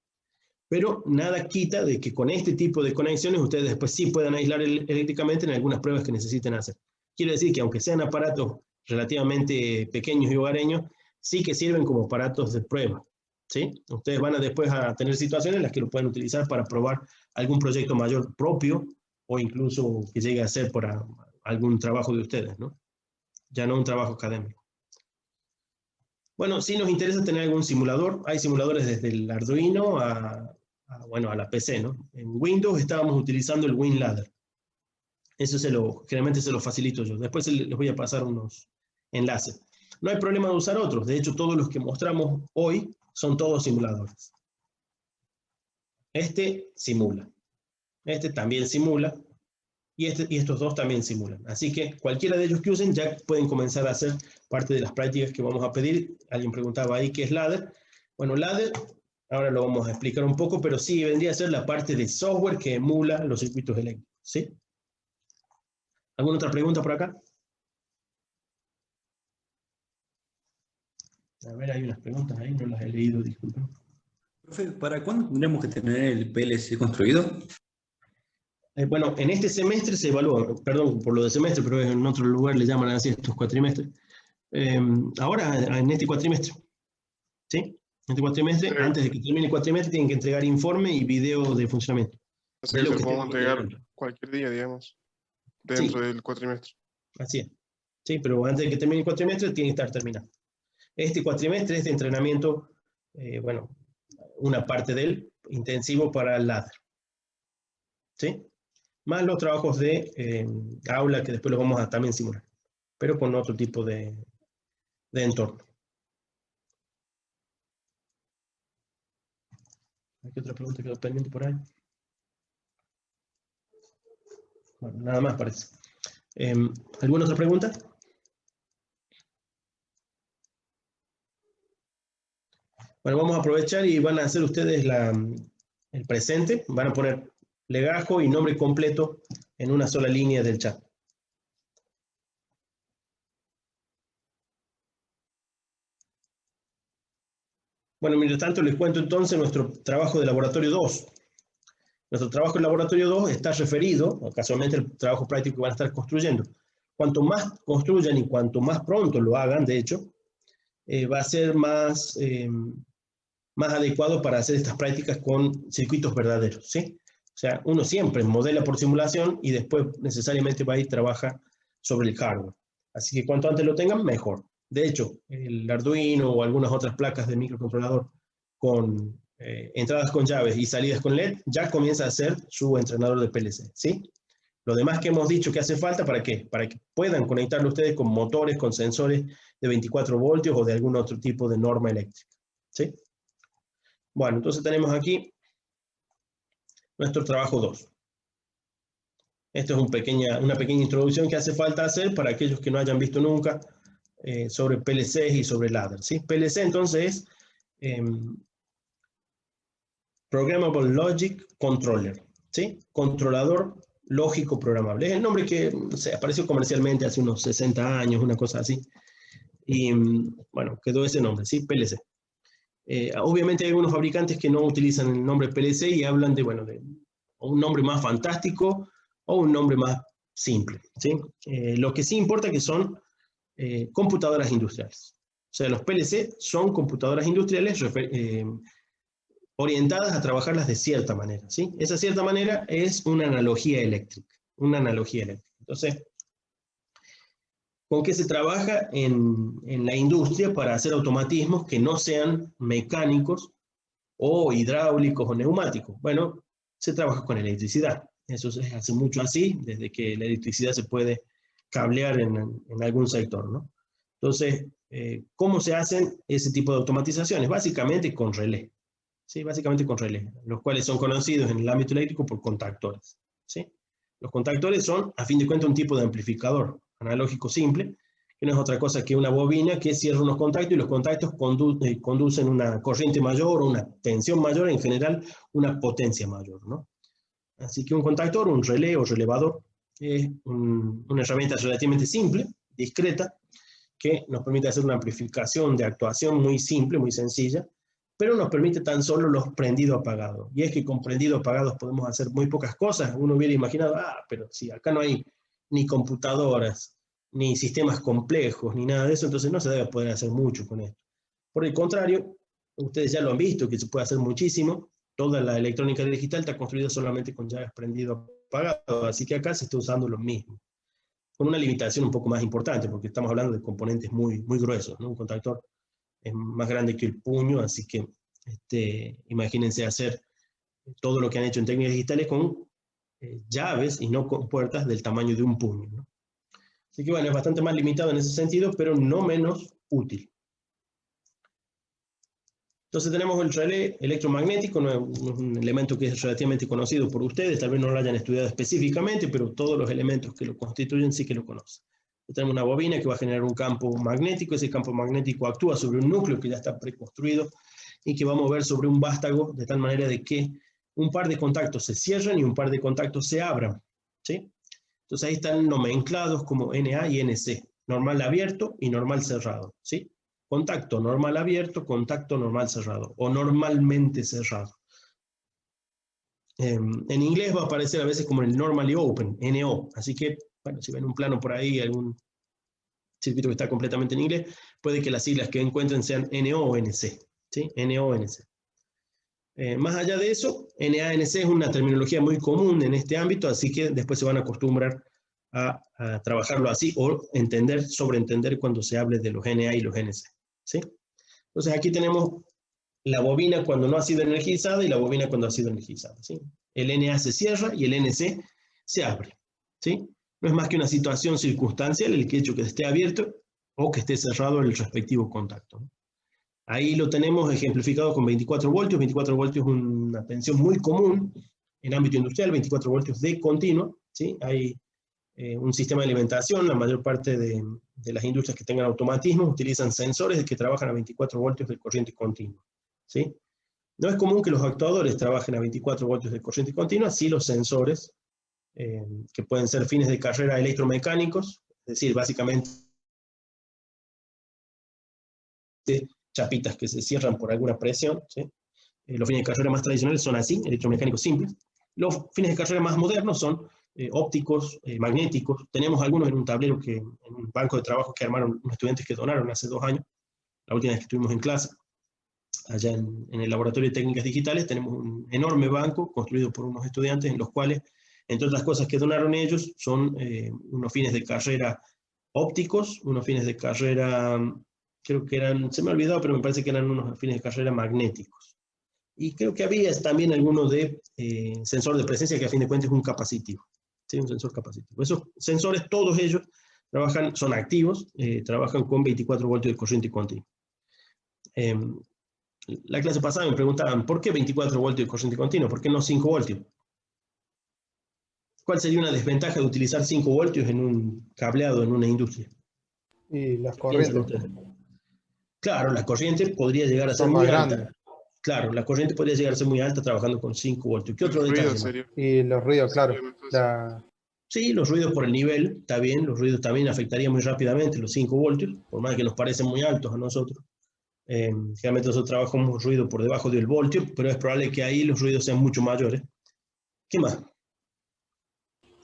Pero nada quita de que con este tipo de conexiones ustedes después sí puedan aislar eléctricamente en algunas pruebas que necesiten hacer. Quiere decir que aunque sean aparatos relativamente pequeños y hogareños, sí que sirven como aparatos de prueba, ¿sí? Ustedes van a después a tener situaciones en las que lo pueden utilizar para probar algún proyecto mayor propio o incluso que llegue a ser para algún trabajo de ustedes, ¿no? Ya no un trabajo académico. Bueno, sí nos interesa tener algún simulador. Hay simuladores desde el Arduino a la PC, ¿no? En Windows estábamos utilizando el WinLadder. Eso generalmente se lo facilito yo. Después les voy a pasar unos enlaces. No hay problema de usar otros. De hecho, todos los que mostramos hoy son todos simuladores. Este simula. Este también simula. Y estos dos también simulan. Así que cualquiera de ellos que usen ya pueden comenzar a hacer parte de las prácticas que vamos a pedir. Alguien preguntaba ahí qué es ladder. Bueno, ladder, ahora lo vamos a explicar un poco, pero sí vendría a ser la parte de software que emula los circuitos eléctricos, ¿sí? ¿Alguna otra pregunta por acá? A ver, hay unas preguntas ahí, no las he leído, disculpen. Profe, ¿para cuándo tendremos que tener el PLC construido? Bueno, en este semestre se evalúa, perdón por lo de semestre, pero en otro lugar le llaman así estos cuatrimestres. Ahora, en este cuatrimestre, ¿sí? En este cuatrimestre, antes de que termine el cuatrimestre, tienen que entregar informe y video de funcionamiento. O sea que lo podemos entregar cualquier día, digamos, dentro del cuatrimestre. Así es. Sí, pero antes de que termine el cuatrimestre, tiene que estar terminado. Este cuatrimestre es de entrenamiento, bueno, una parte de él, intensivo para el ladder. ¿Sí? Más los trabajos de aula que después los vamos a también simular, pero con otro tipo de entorno. ¿Hay otra pregunta que quedó pendiente por ahí? Bueno, nada más parece. ¿Alguna otra pregunta? Bueno, vamos a aprovechar y van a hacer ustedes el presente, van a poner legajo y nombre completo en una sola línea del chat. Bueno, mientras tanto les cuento entonces nuestro trabajo de laboratorio 2. Nuestro trabajo de laboratorio 2 está referido, casualmente, el trabajo práctico que van a estar construyendo. Cuanto más construyan y cuanto más pronto lo hagan, de hecho, va a ser más adecuado para hacer estas prácticas con circuitos verdaderos, ¿sí? O sea, uno siempre modela por simulación y después necesariamente va a ir y trabaja sobre el hardware. Así que cuanto antes lo tengan, mejor. De hecho, el Arduino o algunas otras placas de microcontrolador con entradas con llaves y salidas con LED ya comienza a ser su entrenador de PLC, ¿sí? Lo demás que hemos dicho que hace falta, ¿para qué? Para que puedan conectarlo ustedes con motores, con sensores de 24 voltios o de algún otro tipo de norma eléctrica, ¿sí? Bueno, entonces tenemos aquí nuestro trabajo 2. Esto es una pequeña introducción que hace falta hacer para aquellos que no hayan visto nunca sobre PLCs y sobre ladder, ¿sí? PLC entonces es Programmable Logic Controller, ¿sí? Controlador lógico programable. Es el nombre que apareció comercialmente hace unos 60 años, una cosa así. Y bueno, quedó ese nombre, ¿sí? PLC. Obviamente hay algunos fabricantes que no utilizan el nombre PLC y hablan de un nombre más fantástico o un nombre más simple, ¿sí? Lo que sí importa que son computadoras industriales. O sea, los PLC son computadoras industriales orientadas a trabajarlas de cierta manera, ¿sí? Esa cierta manera es una analogía eléctrica. Una analogía eléctrica. Entonces, ¿con qué se trabaja en la industria para hacer automatismos que no sean mecánicos o hidráulicos o neumáticos? Bueno, se trabaja con electricidad. Eso se hace mucho así, desde que la electricidad se puede cablear en algún sector, ¿no? Entonces, ¿cómo se hacen ese tipo de automatizaciones? Básicamente con relé. ¿Sí? Básicamente con relé, los cuales son conocidos en el ámbito eléctrico por contactores, ¿sí? Los contactores son, a fin de cuentas, un tipo de amplificador analógico simple, que no es otra cosa que una bobina que cierra unos contactos y los contactos conducen una corriente mayor o una tensión mayor, en general una potencia mayor, ¿no? Así que un contactor, un relé o relevador, Es una herramienta relativamente simple, discreta, que nos permite hacer una amplificación de actuación muy simple, muy sencilla, pero nos permite tan solo los prendido-apagados. Y es que con prendido-apagados podemos hacer muy pocas cosas. Uno hubiera imaginado, pero si acá no hay ni computadoras, ni sistemas complejos, ni nada de eso, entonces no se debe poder hacer mucho con esto. Por el contrario, ustedes ya lo han visto, que se puede hacer muchísimo. Toda la electrónica digital está construida solamente con llaves prendido-apagado, así que acá se está usando lo mismo, con una limitación un poco más importante, porque estamos hablando de componentes muy, muy gruesos, ¿no? Un contactor es más grande que el puño, así que imagínense hacer todo lo que han hecho en técnicas digitales con llaves y no con puertas del tamaño de un puño, ¿no? Así que bueno, es bastante más limitado en ese sentido, pero no menos útil. Entonces tenemos el relé electromagnético, un elemento que es relativamente conocido por ustedes, tal vez no lo hayan estudiado específicamente, pero todos los elementos que lo constituyen sí que lo conocen. Tenemos una bobina que va a generar un campo magnético, ese campo magnético actúa sobre un núcleo que ya está preconstruido y que va a mover sobre un vástago de tal manera de que un par de contactos se cierran y un par de contactos se abran, ¿sí? Entonces ahí están nomenclados como NA y NC, normal abierto y normal cerrado, ¿sí? Contacto normal abierto, contacto normal cerrado, o normalmente cerrado. En inglés va a aparecer a veces como el normally open, NO, así que, bueno, si ven un plano por ahí, algún circuito que está completamente en inglés, puede que las siglas que encuentren sean NO o NC, ¿sí? NO o NC. Más allá de eso, NA-NC es una terminología muy común en este ámbito, así que después se van a acostumbrar a trabajarlo así, o sobreentender cuando se hable de los NA y los NC, ¿sí? Entonces aquí tenemos la bobina cuando no ha sido energizada y la bobina cuando ha sido energizada, ¿sí? El NA se cierra y el NC se abre, ¿sí? No es más que una situación circunstancial el hecho que esté abierto o que esté cerrado el respectivo contacto, ¿no? Ahí lo tenemos ejemplificado con 24 voltios. 24 voltios es una tensión muy común en ámbito industrial, 24 voltios de continuo, ¿sí? Hay un sistema de alimentación, la mayor parte de las industrias que tengan automatismo utilizan sensores que trabajan a 24 voltios de corriente continua, ¿sí? No es común que los actuadores trabajen a 24 voltios de corriente continua, sí los sensores, que pueden ser fines de carrera electromecánicos, es decir, básicamente chapitas que se cierran por alguna presión, ¿sí? Los fines de carrera más tradicionales son así, electromecánicos simples. Los fines de carrera más modernos son ópticos, magnéticos. Tenemos algunos en un tablero, en un banco de trabajo que armaron unos estudiantes que donaron hace 2 años, la última vez que estuvimos en clase. Allá en el Laboratorio de Técnicas Digitales tenemos un enorme banco construido por unos estudiantes en los cuales, entre otras cosas que donaron ellos, son unos fines de carrera ópticos, unos fines de carrera, creo que eran, se me ha olvidado, pero me parece que eran unos fines de carrera magnéticos. Y creo que había también alguno de sensor de presencia, que a fin de cuentas es un capacitivo, ¿sí? Un sensor capacitivo. Esos sensores, todos ellos, son activos, trabajan con 24 voltios de corriente continua. La clase pasada me preguntaban, ¿por qué 24 voltios de corriente continua? ¿Por qué no 5 voltios? ¿Cuál sería una desventaja de utilizar 5 voltios en un cableado en una industria? Y las corrientes Claro, la corriente podría llegar a ser son más muy alta. grandes. Claro, la corriente podría llegar a ser muy alta trabajando con 5 voltios. ¿Qué otro detalle más? Y los ruidos, claro. Sí, los ruidos por el nivel, está bien, los ruidos también afectarían muy rápidamente los 5 voltios, por más que nos parecen muy altos a nosotros. Generalmente nosotros trabajamos ruido por debajo del voltio, pero es probable que ahí los ruidos sean mucho mayores. ¿Qué más?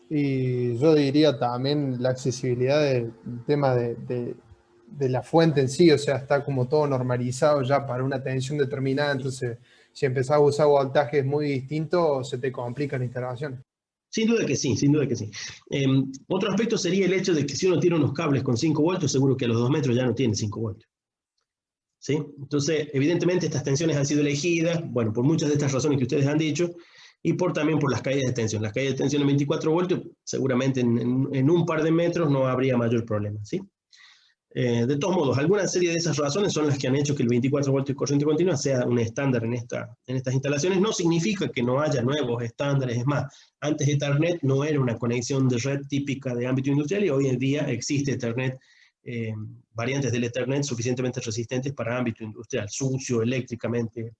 Y yo diría también la accesibilidad del tema de la fuente en sí, o sea, está como todo normalizado ya para una tensión determinada, entonces si empezás a usar voltajes muy distintos, se te complica la instalación. Sin duda que sí, sin duda que sí. Otro aspecto sería el hecho de que si uno tiene unos cables con 5 voltios, seguro que a los 2 metros ya no tiene 5 voltios. ¿Sí? Entonces, evidentemente estas tensiones han sido elegidas, bueno, por muchas de estas razones que ustedes han dicho, y también por las caídas de tensión. Las caídas de tensión en 24 voltios, seguramente en un par de metros no habría mayor problema, ¿sí? De todos modos, alguna serie de esas razones son las que han hecho que el 24 voltios de corriente continua sea un estándar en estas instalaciones. No significa que no haya nuevos estándares. Es más, antes Ethernet no era una conexión de red típica de ámbito industrial y hoy en día existe Ethernet, variantes del Ethernet suficientemente resistentes para ámbito industrial, sucio, eléctricamente,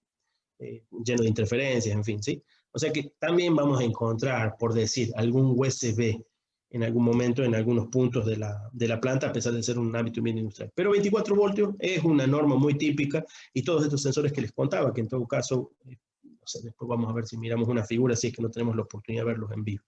lleno de interferencias, en fin, ¿sí? O sea que también vamos a encontrar, por decir, algún USB en algún momento en algunos puntos de la planta, a pesar de ser un ámbito bien industrial. Pero 24 voltios es una norma muy típica, y todos estos sensores que les contaba, que en todo caso, no sé, después vamos a ver si miramos una figura, si es que no tenemos la oportunidad de verlos en vivo,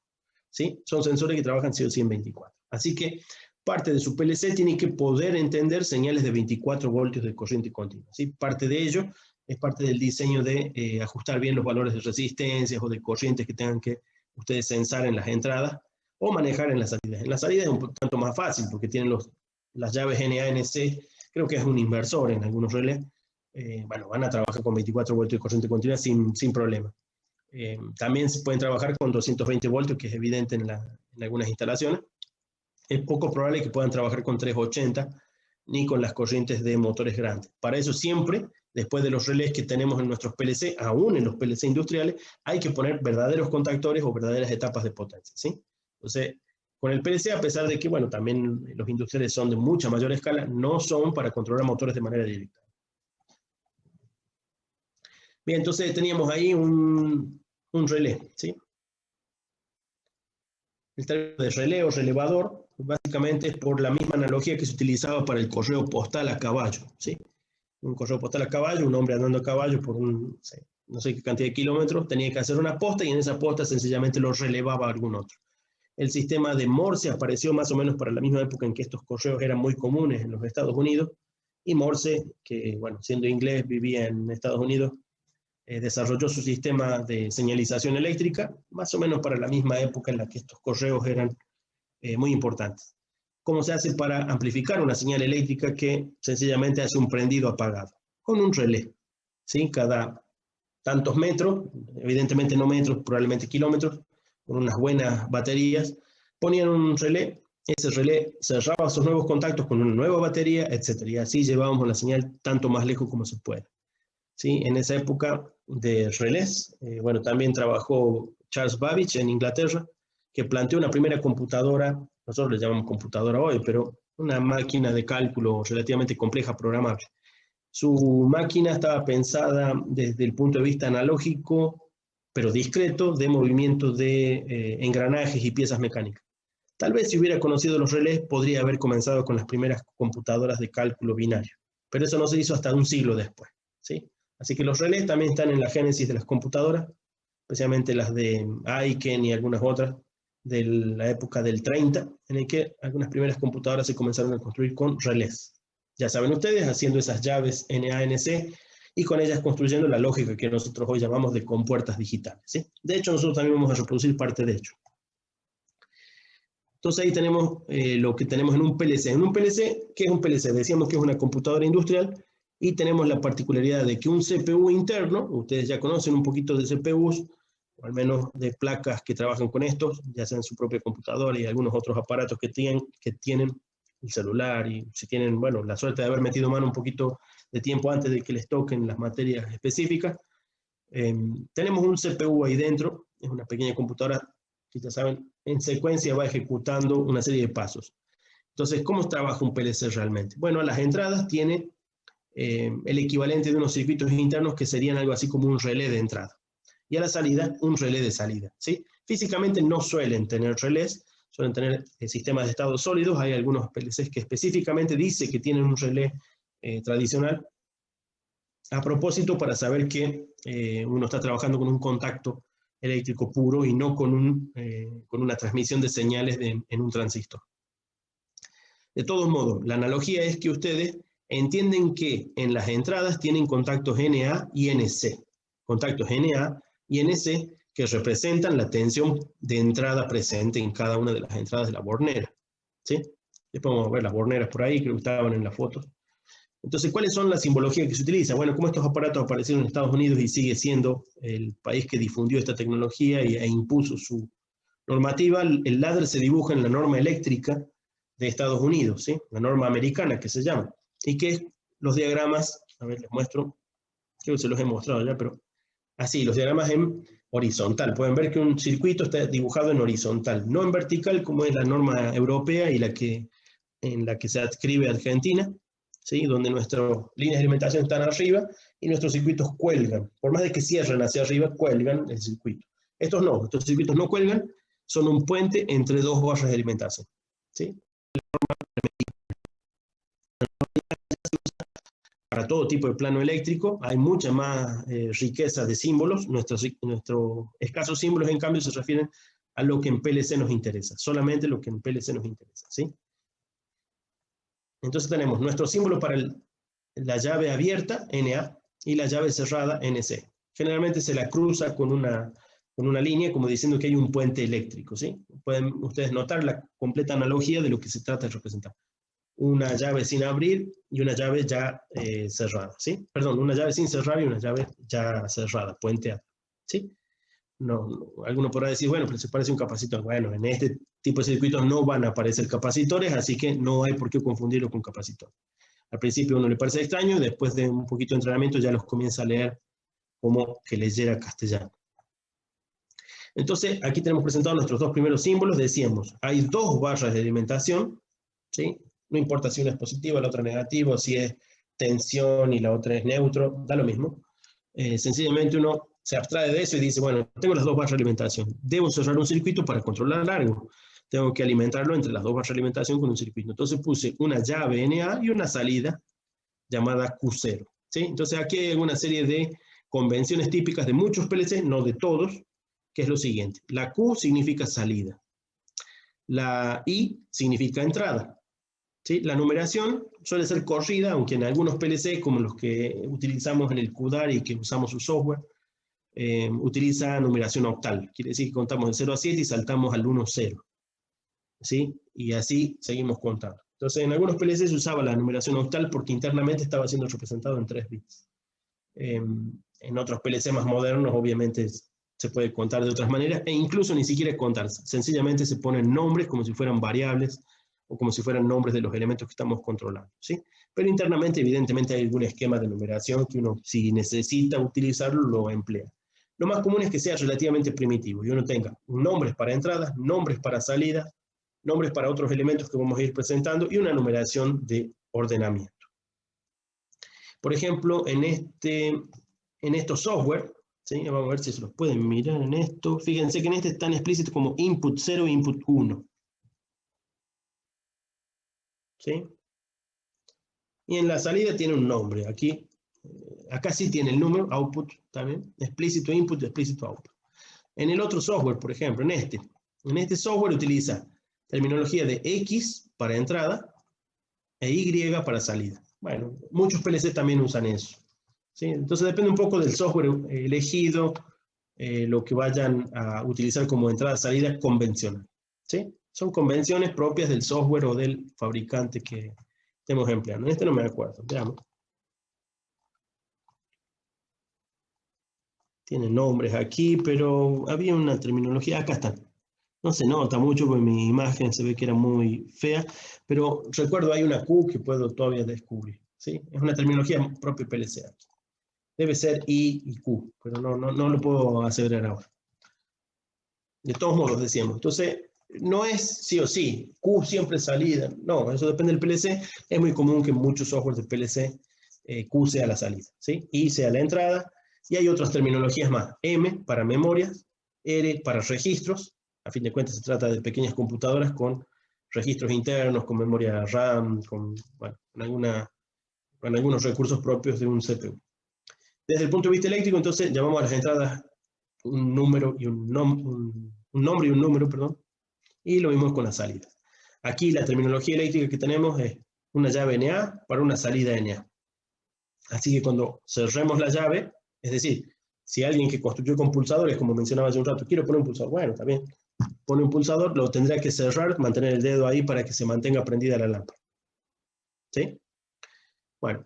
¿sí? Son sensores que trabajan sí o sí en 24. Así que parte de su PLC tiene que poder entender señales de 24 voltios de corriente continua, ¿sí? Parte de ello es parte del diseño de ajustar bien los valores de resistencias o de corrientes que tengan que ustedes sensar en las entradas, o manejar en las salidas. En las salidas es un tanto más fácil, porque tienen las llaves NA-NC, creo que es un inversor en algunos relés. Bueno, van a trabajar con 24 voltios de corriente continua sin problema. También se pueden trabajar con 220 voltios, que es evidente en algunas instalaciones. Es poco probable que puedan trabajar con 380, ni con las corrientes de motores grandes. Para eso siempre, después de los relés que tenemos en nuestros PLC, aún en los PLC industriales, hay que poner verdaderos contactores o verdaderas etapas de potencia, ¿sí? Entonces, con el PLC, a pesar de que, bueno, también los industriales son de mucha mayor escala, no son para controlar motores de manera directa. Bien, entonces teníamos ahí un relé, ¿sí? El término de relé o relevador, básicamente es por la misma analogía que se utilizaba para el correo postal a caballo, ¿sí? Un correo postal a caballo, un hombre andando a caballo por no sé qué cantidad de kilómetros, tenía que hacer una posta, y en esa posta sencillamente lo relevaba a algún otro. El sistema de Morse apareció más o menos para la misma época en que estos correos eran muy comunes en los Estados Unidos, y Morse, que bueno, siendo inglés, vivía en Estados Unidos, desarrolló su sistema de señalización eléctrica, más o menos para la misma época en la que estos correos eran muy importantes. ¿Cómo se hace para amplificar una señal eléctrica que sencillamente hace un prendido apagado? Con un relé, ¿sí? Cada tantos metros, evidentemente no metros, probablemente kilómetros, con unas buenas baterías, ponían un relé, ese relé cerraba sus nuevos contactos con una nueva batería, etc. Y así llevábamos la señal tanto más lejos como se pueda, ¿sí? En esa época de relés, bueno, también trabajó Charles Babbage en Inglaterra, que planteó una primera computadora, nosotros le llamamos computadora hoy, pero una máquina de cálculo relativamente compleja, programable. Su máquina estaba pensada desde el punto de vista analógico, pero discreto, de movimiento de engranajes y piezas mecánicas. Tal vez si hubiera conocido los relés, podría haber comenzado con las primeras computadoras de cálculo binario, pero eso no se hizo hasta un siglo después, ¿sí? Así que los relés también están en la génesis de las computadoras, especialmente las de Aiken y algunas otras de la época del 30, en el que algunas primeras computadoras se comenzaron a construir con relés. Ya saben ustedes, haciendo esas llaves NA-NC, y con ellas construyendo la lógica que nosotros hoy llamamos de compuertas digitales, ¿sí? De hecho, nosotros también vamos a reproducir parte de ello. Entonces ahí tenemos lo que tenemos en un PLC. En un PLC, ¿qué es un PLC? Decíamos que es una computadora industrial, y tenemos la particularidad de que un CPU interno, ustedes ya conocen un poquito de CPUs, o al menos de placas que trabajan con estos, ya sea en su propia computadora y algunos otros aparatos que tienen el celular, y si tienen, bueno, la suerte de haber metido mano un poquito de tiempo antes de que les toquen las materias específicas, tenemos un CPU ahí dentro, es una pequeña computadora que ya saben, en secuencia va ejecutando una serie de pasos. Entonces, ¿cómo trabaja un PLC realmente? Bueno, a las entradas tiene el equivalente de unos circuitos internos que serían algo así como un relé de entrada. Y a la salida, un relé de salida, ¿sí? Físicamente no suelen tener relés, suelen tener sistemas de estado sólidos. Hay algunos PLCs que específicamente dicen que tienen un relé tradicional, a propósito para saber que uno está trabajando con un contacto eléctrico puro y no con una transmisión de señales en un transistor. De todos modos, la analogía es que ustedes entienden que en las entradas tienen contactos NA y NC. Contactos NA y NC que representan la tensión de entrada presente en cada una de las entradas de la bornera, ¿sí? Después vamos a ver las borneras por ahí, creo que estaban en las fotos. Entonces, ¿cuáles son las simbologías que se utilizan? Bueno, como estos aparatos aparecieron en Estados Unidos y sigue siendo el país que difundió esta tecnología e impuso su normativa, el ladder se dibuja en la norma eléctrica de Estados Unidos, ¿sí? La norma americana que se llama, y que los diagramas, a ver, les muestro, creo que se los he mostrado ya, pero así, los diagramas en horizontal. Pueden ver que un circuito está dibujado en horizontal, no en vertical como es la norma europea y en la que se adscribe Argentina, ¿sí? Donde nuestras líneas de alimentación están arriba y nuestros circuitos cuelgan. Por más de que cierren hacia arriba, cuelgan el circuito. Estos no, estos circuitos no cuelgan, son un puente entre dos barras de alimentación, ¿sí? Para todo tipo de plano eléctrico hay mucha más riqueza de símbolos. Nuestros escasos símbolos, en cambio, se refieren a lo que en PLC nos interesa, solamente lo que en PLC nos interesa, ¿sí? Entonces tenemos nuestro símbolo para la llave abierta, NA, y la llave cerrada, NC. Generalmente se la cruza con una línea, como diciendo que hay un puente eléctrico, ¿sí? Pueden ustedes notar la completa analogía de lo que se trata de representar. Una llave sin abrir y una llave ya cerrada, ¿sí? Perdón, una llave sin cerrar y una llave ya cerrada, puenteada, ¿sí? Alguno podrá decir, bueno, pero se parece un capacitor. Bueno, en este tipo de circuitos no van a aparecer capacitores, así que no hay por qué confundirlo con capacitor. Al principio a uno le parece extraño, después de un poquito de entrenamiento ya los comienza a leer como que leyera castellano. Entonces, aquí tenemos presentados nuestros dos primeros símbolos. Decíamos, hay dos barras de alimentación, ¿sí? No importa si una es positiva, la otra negativa, si es tensión y la otra es neutro, da lo mismo. Sencillamente uno se abstrae de eso y dice, bueno, tengo las dos barras de alimentación, debo cerrar un circuito para controlar largo, tengo que alimentarlo entre las dos barras de alimentación con un circuito. Entonces puse una llave NA y una salida llamada Q0, ¿sí? Entonces aquí hay una serie de convenciones típicas de muchos PLC, no de todos, que es lo siguiente. La Q significa salida, la I significa entrada, ¿sí? La numeración suele ser corrida, aunque en algunos PLC, como los que utilizamos en el CUDAR y que usamos su software, utiliza numeración octal. Quiere decir que contamos de 0 a 7 y saltamos al 1, 0. ¿Sí? Y así seguimos contando. Entonces, en algunos PLC se usaba la numeración octal porque internamente estaba siendo representado en 3 bits. En otros PLC más modernos, obviamente, se puede contar de otras maneras, e incluso ni siquiera contar. Sencillamente se ponen nombres como si fueran variables, o como si fueran nombres de los elementos que estamos controlando, ¿sí? Pero internamente, evidentemente, hay algún esquema de numeración que uno, si necesita utilizarlo, lo emplea. Lo más común es que sea relativamente primitivo, y uno tenga nombres para entradas, nombres para salidas, nombres para otros elementos que vamos a ir presentando, y una numeración de ordenamiento. Por ejemplo, en estos software, ¿sí? Vamos a ver si se los pueden mirar en esto. Fíjense que en este es tan explícito como input 0 e input 1. ¿Sí? Y en la salida tiene un nombre. Acá sí tiene el número, output también, explícito input, explícito output. En el otro software, por ejemplo, en este software utiliza terminología de X para entrada e Y para salida. Bueno, muchos PLC también usan eso, ¿sí? Entonces depende un poco del software elegido, lo que vayan a utilizar como entrada-salida convencional, ¿sí? Son convenciones propias del software o del fabricante que estemos empleando. En este no me acuerdo, veamos. Tiene nombres aquí, pero había una terminología, acá está. No se nota mucho porque mi imagen se ve que era muy fea, pero recuerdo hay una Q que puedo todavía descubrir, ¿sí? Es una terminología propia PLC. Debe ser I y Q, pero no lo puedo aseverar ahora. De todos modos, decíamos. Entonces, no es sí o sí, Q siempre salida. No, eso depende del PLC. Es muy común que en muchos softwares de PLC Q sea la salida, ¿sí? I sea la entrada. Y hay otras terminologías más. M para memorias, R para registros. A fin de cuentas se trata de pequeñas computadoras con registros internos, con memoria RAM, con algunos recursos propios de un CPU. Desde el punto de vista eléctrico, entonces, llamamos a las entradas un nombre y un número, perdón, y lo mismo con las salidas. Aquí la terminología eléctrica que tenemos es una llave NA para una salida NA. Así que cuando cerremos la llave, es decir, si alguien que construyó con pulsadores, como mencionaba hace un rato, quiero poner un pulsador, bueno, está bien, pone un pulsador, lo tendrá que cerrar, mantener el dedo ahí para que se mantenga prendida la lámpara. ¿Sí? Bueno,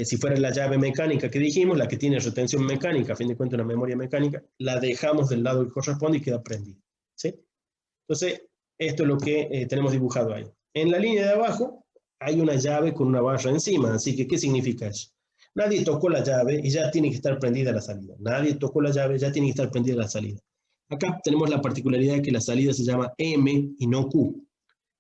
si fuera la llave mecánica que dijimos, la que tiene retención mecánica, a fin de cuentas una memoria mecánica, la dejamos del lado que corresponde y queda prendida. ¿Sí? Entonces, esto es lo que tenemos dibujado ahí. En la línea de abajo hay una llave con una barra encima, así que ¿qué significa eso? Nadie tocó la llave y ya tiene que estar prendida la salida. Nadie tocó la llave, ya tiene que estar prendida la salida. Acá tenemos la particularidad de que la salida se llama M y no Q.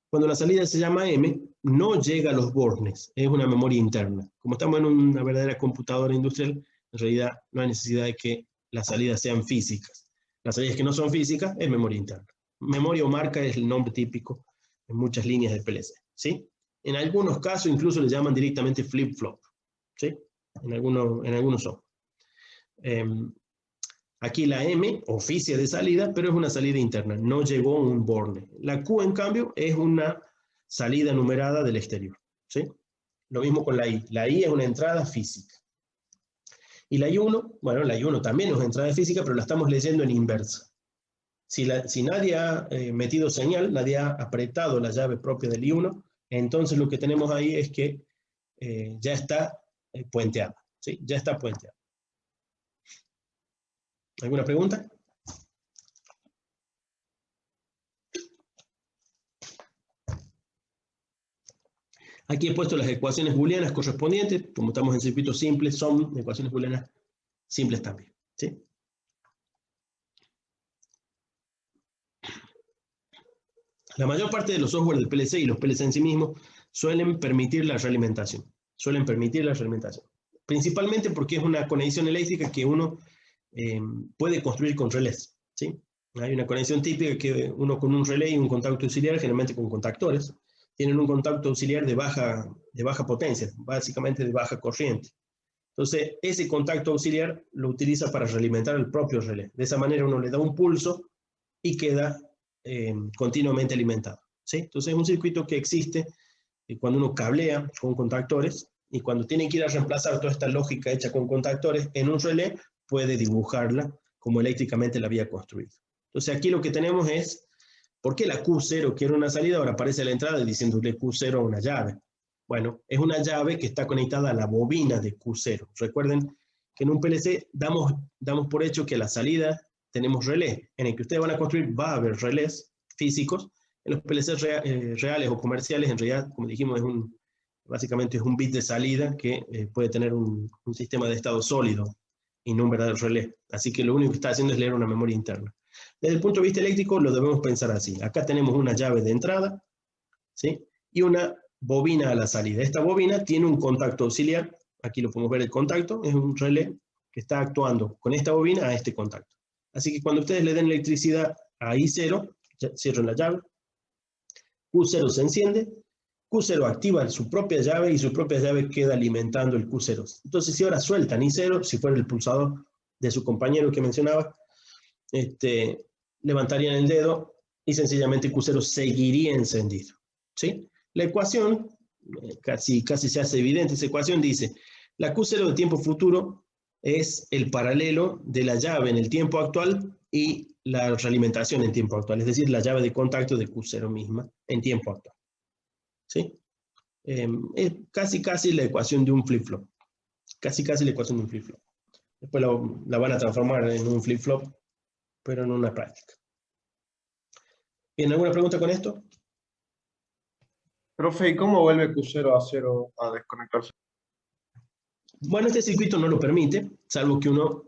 Cuando la salida se llama M, no llega a los bornes, es una memoria interna. Como estamos en una verdadera computadora industrial, en realidad no hay necesidad de que las salidas sean físicas. Las salidas que no son físicas es memoria interna. Memoria o marca es el nombre típico en muchas líneas de PLC, ¿sí? En algunos casos incluso le llaman directamente flip-flop, ¿sí? En algunos son. Aquí la M, oficia de salida, pero es una salida interna, no llegó un borne. La Q, en cambio, es una salida numerada del exterior, ¿sí? Lo mismo con la I. La I es una entrada física. Y la I1, bueno, la I1 también es una entrada física, pero la estamos leyendo en inversa. Si nadie ha metido señal, nadie ha apretado la llave propia del I1, entonces lo que tenemos ahí es que ya está puenteada, ¿sí? Ya está puenteada. ¿Alguna pregunta? Aquí he puesto las ecuaciones booleanas correspondientes, como estamos en circuitos simples, son ecuaciones booleanas simples también, ¿sí? La mayor parte de los software del PLC y los PLC en sí mismos suelen permitir la realimentación. Principalmente porque es una conexión eléctrica que uno puede construir con relés, ¿sí? Hay una conexión típica que uno con un relé y un contacto auxiliar, generalmente con contactores, tienen un contacto auxiliar de baja potencia, básicamente de baja corriente. Entonces, ese contacto auxiliar lo utiliza para realimentar el propio relé. De esa manera uno le da un pulso y queda continuamente alimentado, ¿sí? Entonces, es un circuito que existe cuando uno cablea con contactores y cuando tiene que ir a reemplazar toda esta lógica hecha con contactores en un relé, puede dibujarla como eléctricamente la había construido. Entonces, aquí lo que tenemos es, ¿por qué la Q0 quiere una salida? Ahora aparece la entrada diciéndole Q0 a una llave. Bueno, es una llave que está conectada a la bobina de Q0. Recuerden que en un PLC damos por hecho que a la salida tenemos relé. En el que ustedes van a construir va a haber relés físicos. En los PLC reales o comerciales, en realidad, como dijimos, básicamente es un bit de salida que puede tener un sistema de estado sólido y no un verdadero relé. Así que lo único que está haciendo es leer una memoria interna. Desde el punto de vista eléctrico lo debemos pensar así. Acá tenemos una llave de entrada, ¿sí? Y una bobina a la salida. Esta bobina tiene un contacto auxiliar. Aquí lo podemos ver el contacto. Es un relé que está actuando con esta bobina a este contacto. Así que cuando ustedes le den electricidad a I0, cierran la llave, Q0 se enciende, Q0 activa su propia llave y su propia llave queda alimentando el Q0. Entonces, si ahora sueltan I0, si fuera el pulsador de su compañero que mencionaba, levantarían el dedo y sencillamente Q0 seguiría encendido, ¿sí? La ecuación, casi se hace evidente, esa ecuación dice, la Q0 de tiempo futuro es el paralelo de la llave en el tiempo actual y la realimentación en tiempo actual, es decir, la llave de contacto de Q0 misma en tiempo actual, ¿sí? Es casi la ecuación de un flip-flop, casi la ecuación de un flip-flop. Después la van a transformar en un flip-flop, pero en una práctica. ¿Tienen alguna pregunta con esto? Profe, ¿y cómo vuelve Q0 a 0 a desconectarse? Bueno, este circuito no lo permite, salvo que uno,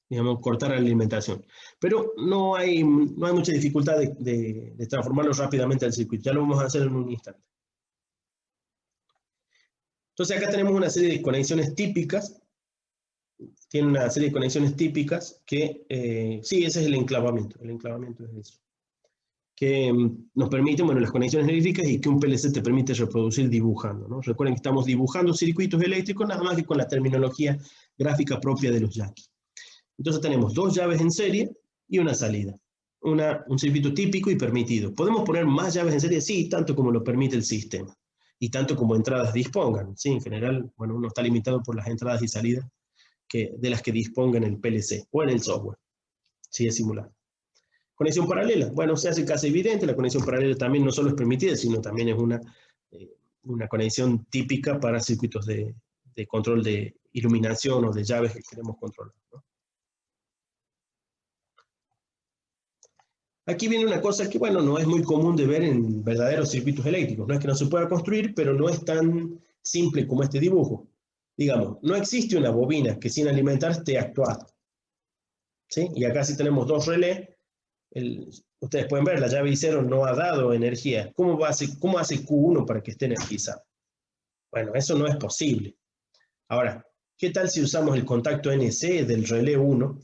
digamos, cortara la alimentación. Pero no hay mucha dificultad de transformarlo rápidamente al circuito. Ya lo vamos a hacer en un instante. Entonces acá tenemos una serie de conexiones típicas. Tiene una serie de conexiones típicas que, sí, ese es el enclavamiento. El enclavamiento es eso. Que nos permiten, bueno, las conexiones eléctricas y que un PLC te permite reproducir dibujando, ¿no? Recuerden que estamos dibujando circuitos eléctricos nada más que con la terminología gráfica propia de los Jackie. Entonces tenemos dos llaves en serie y una salida. Un circuito típico y permitido. ¿Podemos poner más llaves en serie? Sí, tanto como lo permite el sistema. Y tanto como entradas dispongan. Sí, en general, bueno, uno está limitado por las entradas y salidas de las que disponga en el PLC o en el software, si es simulado. Conexión paralela. Bueno, se hace casi evidente. La conexión paralela también no solo es permitida, sino también es una conexión típica para circuitos de control de iluminación o de llaves que queremos controlar, ¿no? Aquí viene una cosa que, bueno, no es muy común de ver en verdaderos circuitos eléctricos. No es que no se pueda construir, pero no es tan simple como este dibujo. Digamos, no existe una bobina que sin alimentar esté actuada, ¿sí? Y acá sí tenemos dos relés. Ustedes pueden ver, la llave I0 no ha dado energía. ¿Cómo hace Q1 para que esté energizado? Bueno, eso no es posible. Ahora, ¿qué tal si usamos el contacto NC del relé 1,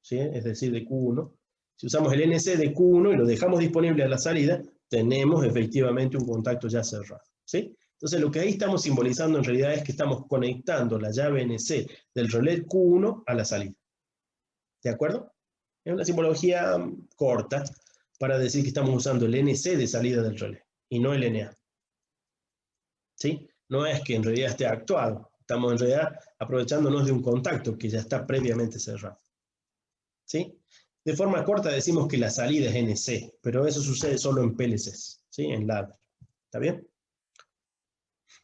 ¿sí? Es decir, de Q1, Si usamos el NC de Q1 y lo dejamos disponible a la salida, tenemos efectivamente un contacto ya cerrado, ¿sí? Entonces lo que ahí estamos simbolizando en realidad es que estamos conectando la llave NC del relé Q1 a la salida. ¿De acuerdo? Es una simbología corta para decir que estamos usando el NC de salida del relé y no el NA. ¿Sí? No es que en realidad esté actuado, estamos en realidad aprovechándonos de un contacto que ya está previamente cerrado. ¿Sí? De forma corta decimos que la salida es NC, pero eso sucede solo en PLCs, ¿sí? En ladder. ¿Está bien?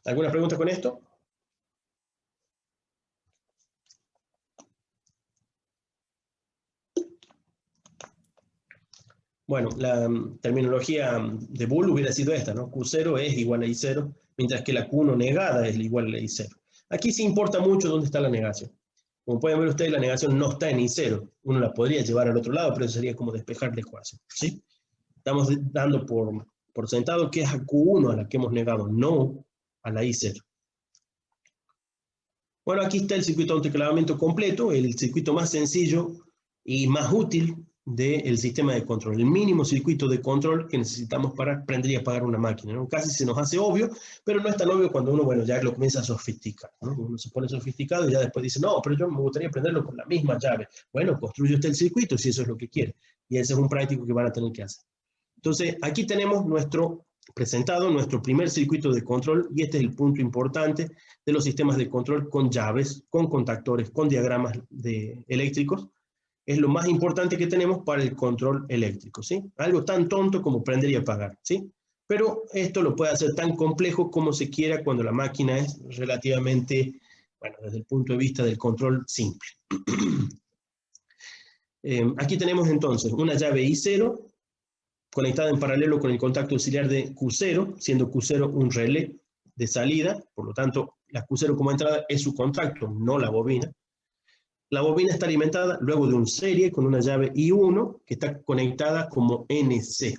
¿Alguna pregunta con esto? Bueno, la terminología de Boole hubiera sido esta, ¿no? Q0 es igual a I0, mientras que la Q1 negada es igual a I0. Aquí sí importa mucho dónde está la negación. Como pueden ver ustedes, la negación no está en I0. Uno la podría llevar al otro lado, pero eso sería como despejar la ecuación, ¿sí? Estamos dando por sentado que es a Q1 a la que hemos negado, no a la I0. Bueno, aquí está el circuito de autoenclavamiento completo, el circuito más sencillo y más útil del sistema de control, el mínimo circuito de control que necesitamos para prender y apagar una máquina, ¿no? Casi se nos hace obvio, pero no es tan obvio cuando uno, bueno, ya lo comienza a sofisticar, ¿no? Uno se pone sofisticado y ya después dice, no, pero yo me gustaría prenderlo con la misma llave. Bueno, construye usted el circuito si eso es lo que quiere, y ese es un práctico que van a tener que hacer. Entonces, aquí tenemos nuestro primer circuito de control, y este es el punto importante de los sistemas de control con llaves, con contactores, con diagramas eléctricos. Es lo más importante que tenemos para el control eléctrico, ¿sí? Algo tan tonto como prender y apagar, ¿sí? Pero esto lo puede hacer tan complejo como se quiera cuando la máquina es relativamente, bueno, desde el punto de vista del control, simple. Aquí tenemos entonces una llave I0 conectada en paralelo con el contacto auxiliar de Q0, siendo Q0 un relé de salida, por lo tanto, la Q0 como entrada es su contacto, no la bobina. La bobina está alimentada luego de un serie con una llave I1 que está conectada como NC.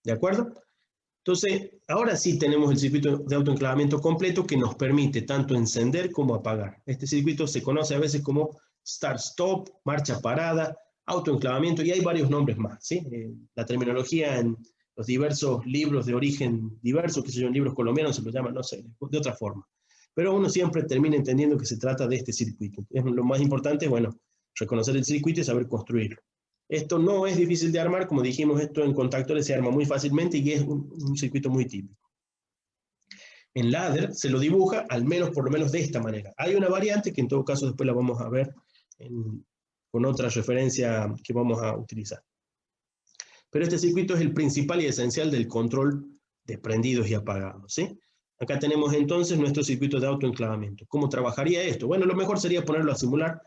¿De acuerdo? Entonces, ahora sí tenemos el circuito de autoenclavamiento completo que nos permite tanto encender como apagar. Este circuito se conoce a veces como start-stop, marcha parada, autoenclavamiento, y hay varios nombres más, ¿sí? La terminología en los diversos libros de origen diverso, que sé yo, en libros colombianos se lo llaman, no sé, de otra forma. Pero uno siempre termina entendiendo que se trata de este circuito. Es lo más importante, bueno, reconocer el circuito y saber construirlo. Esto no es difícil de armar, como dijimos, esto en contactores se arma muy fácilmente y es un circuito muy típico. En ladder se lo dibuja al menos, por lo menos de esta manera. Hay una variante que en todo caso después la vamos a ver con otra referencia que vamos a utilizar. Pero este circuito es el principal y esencial del control de prendidos y apagados, ¿sí? Acá tenemos entonces nuestro circuito de autoenclavamiento. ¿Cómo trabajaría esto? Bueno, lo mejor sería ponerlo a simular.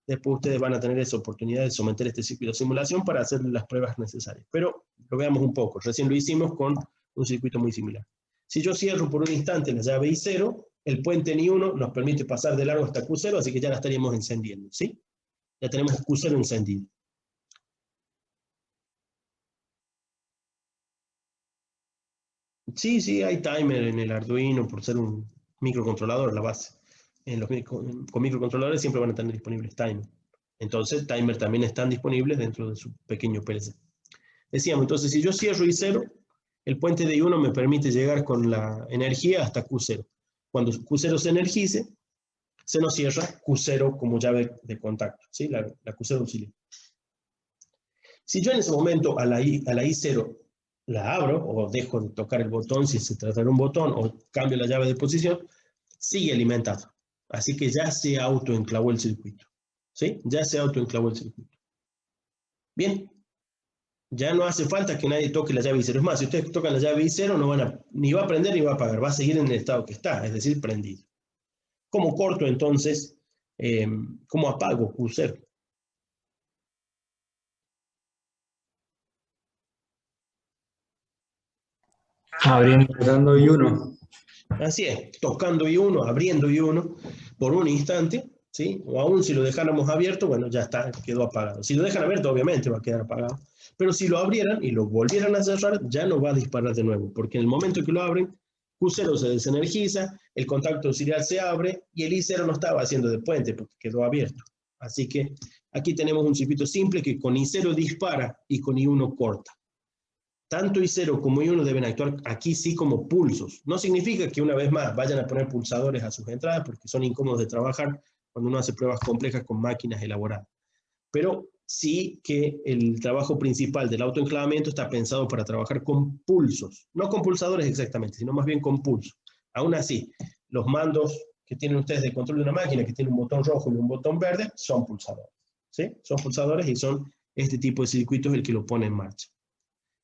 Después ustedes van a tener esa oportunidad de someter este circuito a simulación para hacer las pruebas necesarias. Pero lo veamos un poco. Recién lo hicimos con un circuito muy similar. Si yo cierro por un instante la llave I0, el puente N1 nos permite pasar de largo hasta Q0, así que ya la estaríamos encendiendo, ¿sí? Ya tenemos Q0 encendido. Sí, hay timer en el Arduino por ser un microcontrolador, la base. Con microcontroladores siempre van a tener disponibles timer. Entonces, timer también están disponibles dentro de su pequeño PLC. Decíamos, entonces, si yo cierro I0, el puente de I1 me permite llegar con la energía hasta Q0. Cuando Q0 se energice, se nos cierra Q0 como llave de contacto, ¿sí? La Q0 auxiliar. Si yo en ese momento a la I0 la abro, o dejo de tocar el botón si se trata de un botón, o cambio la llave de posición, sigue alimentado. Así que ya se autoenclavó el circuito. ¿Sí? Ya se autoenclavó el circuito. Bien. Ya no hace falta que nadie toque la llave I0. Es más, si ustedes tocan la llave I0, ni va a prender ni va a apagar. Va a seguir en el estado que está, es decir, prendido. ¿Cómo corto entonces? ¿Cómo apago Q0? Abriendo I1. Así es, tocando I1, abriendo I1 por un instante, ¿sí? O aún si lo dejáramos abierto, bueno, ya está, quedó apagado. Si lo dejan abierto, obviamente va a quedar apagado. Pero si lo abrieran y lo volvieran a cerrar, ya no va a disparar de nuevo, porque en el momento que lo abren, Q0 se desenergiza, el contacto auxiliar se abre y el I0 no estaba haciendo de puente porque quedó abierto. Así que Aquí tenemos un circuito simple que con I0 dispara y con I1 corta. Tanto I0 como I1 deben actuar aquí sí como pulsos. No significa que una vez más vayan a poner pulsadores a sus entradas porque son incómodos de trabajar cuando uno hace pruebas complejas con máquinas elaboradas. Pero sí que el trabajo principal del autoenclavamiento está pensado para trabajar con pulsos. No con pulsadores exactamente, sino más bien con pulsos. Aún así, los mandos que tienen ustedes de control de una máquina que tiene un botón rojo y un botón verde son pulsadores. ¿Sí? Son pulsadores y son este tipo de circuitos el que lo pone en marcha.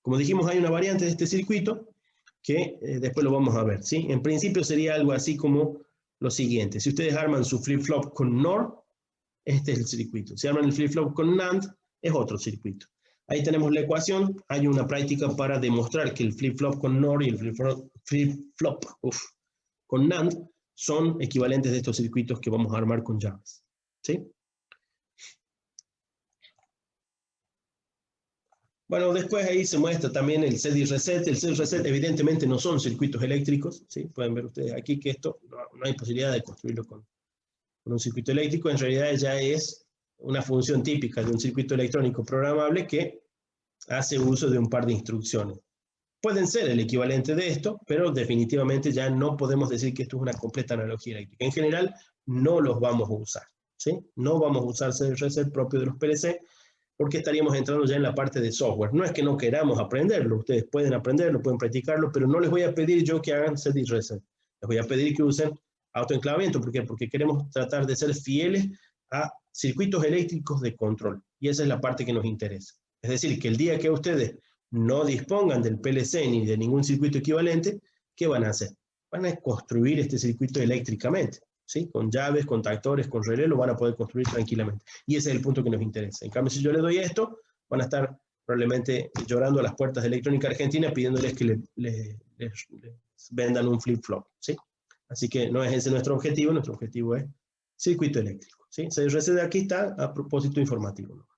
Como dijimos, hay una variante de este circuito que después lo vamos a ver, ¿sí? En principio sería algo así como lo siguiente. Si ustedes arman su flip-flop con NOR, este es el circuito. Si arman el flip-flop con NAND, es otro circuito. Ahí tenemos la ecuación. Hay una práctica para demostrar que el flip-flop con NOR y el flip-flop con NAND son equivalentes de estos circuitos que vamos a armar con llaves, ¿sí? Bueno, después ahí se muestra también el set y reset. El set y reset evidentemente no son circuitos eléctricos, ¿sí? Pueden ver ustedes aquí que esto no hay posibilidad de construirlo con un circuito eléctrico. En realidad ya es una función típica de un circuito electrónico programable que hace uso de un par de instrucciones. Pueden ser el equivalente de esto, pero definitivamente ya no podemos decir que esto es una completa analogía eléctrica. En general no los vamos a usar, ¿sí? No vamos a usar set y reset propio de los PLC, porque estaríamos entrando ya en la parte de software. No es que no queramos aprenderlo, ustedes pueden aprenderlo, pueden practicarlo, pero no les voy a pedir yo que hagan set y reset. Les voy a pedir que usen autoenclavamiento. ¿Por qué? Porque queremos tratar de ser fieles a circuitos eléctricos de control. Y esa es la parte que nos interesa. Es decir, que el día que ustedes no dispongan del PLC ni de ningún circuito equivalente, ¿qué van a hacer? Van a construir este circuito eléctricamente, ¿sí? Con llaves, con contactores, con relé, lo van a poder construir tranquilamente. Y ese es el punto que nos interesa. En cambio, si yo le doy esto, van a estar probablemente llorando a las puertas de Electrónica Argentina pidiéndoles que les vendan un flip-flop, ¿sí? Así que no es ese nuestro objetivo es circuito eléctrico, ¿sí? CRC aquí está a propósito informativo, ¿no?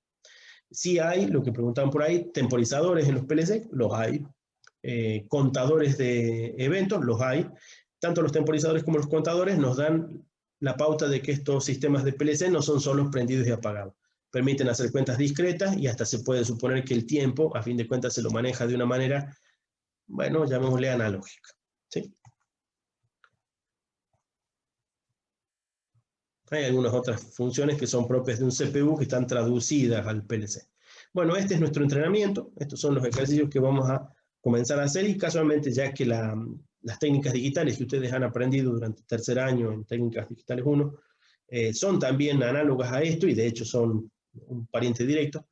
Sí hay, lo que preguntaban por ahí, temporizadores en los PLC, los hay. Contadores de eventos, los hay. Tanto los temporizadores como los contadores nos dan la pauta de que estos sistemas de PLC no son solo prendidos y apagados. Permiten hacer cuentas discretas y hasta se puede suponer que el tiempo, a fin de cuentas, se lo maneja de una manera, bueno, llamémosle analógica, ¿sí? Hay algunas otras funciones que son propias de un CPU que están traducidas al PLC. Bueno, este es nuestro entrenamiento. Estos son los ejercicios que vamos a comenzar a hacer y casualmente ya que las técnicas digitales que ustedes han aprendido durante el tercer año en Técnicas Digitales 1 son también análogas a esto y de hecho son un pariente directo.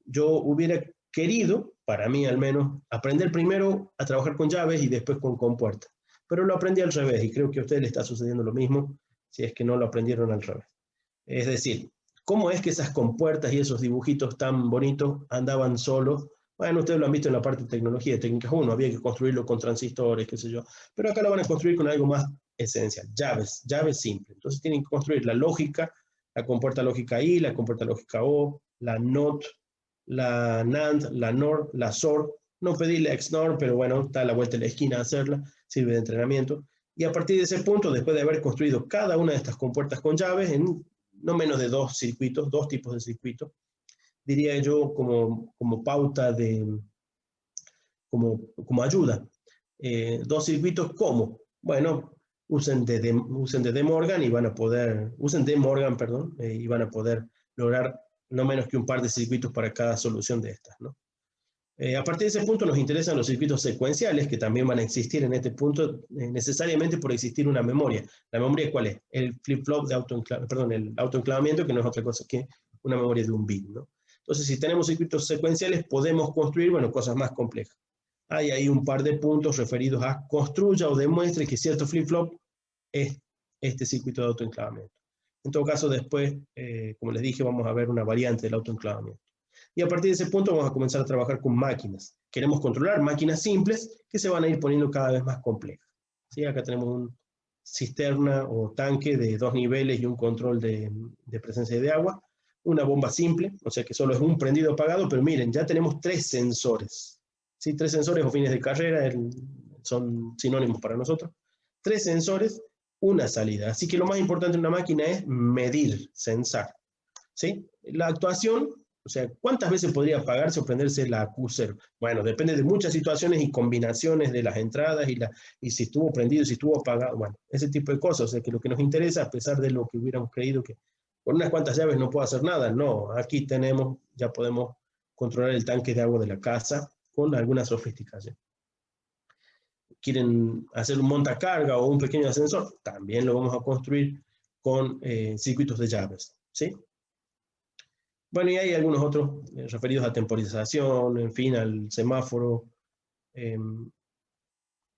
Yo hubiera querido, para mí al menos, aprender primero a trabajar con llaves y después con compuertas. Pero lo aprendí al revés y creo que a ustedes les está sucediendo lo mismo si es que no lo aprendieron al revés. Es decir, ¿cómo es que esas compuertas y esos dibujitos tan bonitos andaban solos? Bueno, ustedes lo han visto en la parte de tecnología de Técnicas 1, había que construirlo con transistores, qué sé yo, pero acá lo van a construir con algo más esencial, llaves simples. Entonces tienen que construir la lógica, la compuerta lógica I, la compuerta lógica O, la NOT, la NAND, la NOR, la SOR. No pedí la XNOR, pero bueno, está a la vuelta de la esquina hacerla, sirve de entrenamiento. Y a partir de ese punto, después de haber construido cada una de estas compuertas con llaves, en no menos de dos circuitos, dos tipos de circuitos, diría yo como pauta como ayuda. Dos circuitos, ¿cómo? Bueno, usen de De Morgan y van a poder, usen De Morgan, perdón, y van a poder lograr no menos que un par de circuitos para cada solución de estas, ¿no? A partir de ese punto nos interesan los circuitos secuenciales que también van a existir en este punto necesariamente por existir una memoria. ¿La memoria cuál es? El flip-flop de el autoenclavamiento, que no es otra cosa que una memoria de un bit, ¿no? Entonces, si tenemos circuitos secuenciales, podemos construir, bueno, cosas más complejas. Hay ahí un par de puntos referidos a construya o demuestre que cierto flip-flop es este circuito de autoenclavamiento. En todo caso, después, como les dije, vamos a ver una variante del autoenclavamiento. Y a partir de ese punto vamos a comenzar a trabajar con máquinas. Queremos controlar máquinas simples que se van a ir poniendo cada vez más complejas. ¿Sí? Acá tenemos un cisterna o tanque de 2 niveles y un control de presencia de agua. Una bomba simple, o sea que solo es un prendido apagado, pero miren, ya tenemos 3 sensores. ¿Sí? 3 sensores o fines de carrera son sinónimos para nosotros. 3 sensores, una salida. Así que lo más importante en una máquina es medir, sensar. ¿sí? La actuación, o sea, ¿cuántas veces podría apagarse o prenderse la Q0? Bueno, depende de muchas situaciones y combinaciones de las entradas y si estuvo prendido, si estuvo apagado, bueno, ese tipo de cosas. O sea, que lo que nos interesa, a pesar de lo que hubiéramos creído que con unas cuantas llaves no puedo hacer nada, no, aquí tenemos, ya podemos controlar el tanque de agua de la casa con alguna sofisticación. Quieren hacer un montacarga o un pequeño ascensor, también lo vamos a construir con circuitos de llaves, ¿sí? Bueno, y hay algunos otros referidos a temporización, en fin, al semáforo,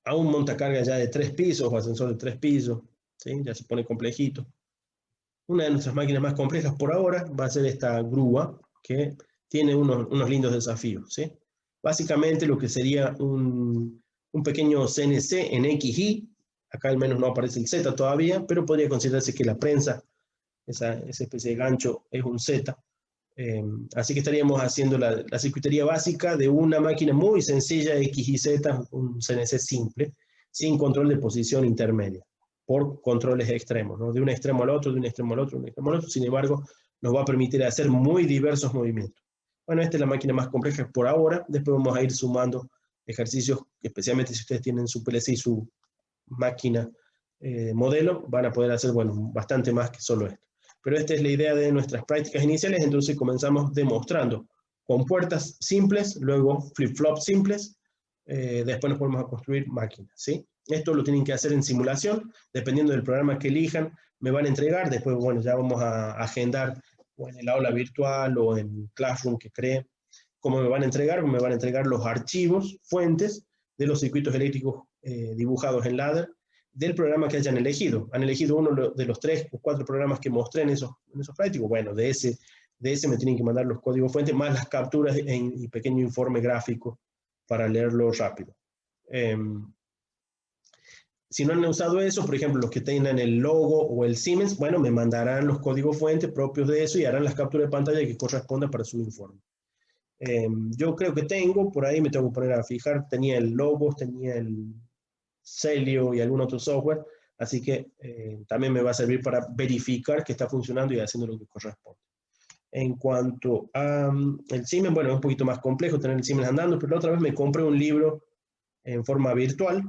a un montacarga ya de 3 pisos o ascensor de 3 pisos, ¿sí? Ya se pone complejito. Una de nuestras máquinas más complejas por ahora va a ser esta grúa, que tiene unos lindos desafíos, ¿sí? Básicamente lo que sería un pequeño CNC en XY, acá al menos no aparece el Z todavía, pero podría considerarse que la prensa, esa especie de gancho, es un Z. Así que estaríamos haciendo la circuitería básica de una máquina muy sencilla XYZ, un CNC simple, sin control de posición intermedia, por controles extremos, ¿no? De un extremo al otro, de un extremo al otro, de un extremo al otro. Sin embargo, nos va a permitir hacer muy diversos movimientos. Bueno, esta es la máquina más compleja por ahora. Después vamos a ir sumando ejercicios, especialmente si ustedes tienen su PLC y su máquina modelo, van a poder hacer, bueno, bastante más que solo esto. Pero esta es la idea de nuestras prácticas iniciales, entonces comenzamos demostrando con puertas simples, luego flip-flops simples, después nos ponemos a construir máquinas, ¿sí? Esto lo tienen que hacer en simulación, dependiendo del programa que elijan, me van a entregar, después, bueno, ya vamos a agendar o en el aula virtual o en Classroom que cree, cómo me van a entregar. Me van a entregar los archivos, fuentes de los circuitos eléctricos dibujados en ladder, del programa que hayan elegido. Han elegido uno de los 3 o 4 programas que mostré en esos prácticos. Bueno, de ese me tienen que mandar los códigos fuentes, más las capturas y pequeño informe gráfico para leerlo rápido. Si no han usado eso, por ejemplo, los que tengan el logo o el Siemens, bueno, me mandarán los códigos fuentes propios de eso y harán las capturas de pantalla que correspondan para su informe. Yo creo que tengo, por ahí me tengo que poner a fijar, tenía el Logos, tenía el Celio y algún otro software, así que también me va a servir para verificar que está funcionando y haciendo lo que corresponde. En cuanto a el Siemens, bueno, es un poquito más complejo tener el Siemens andando, pero la otra vez me compré un libro en forma virtual,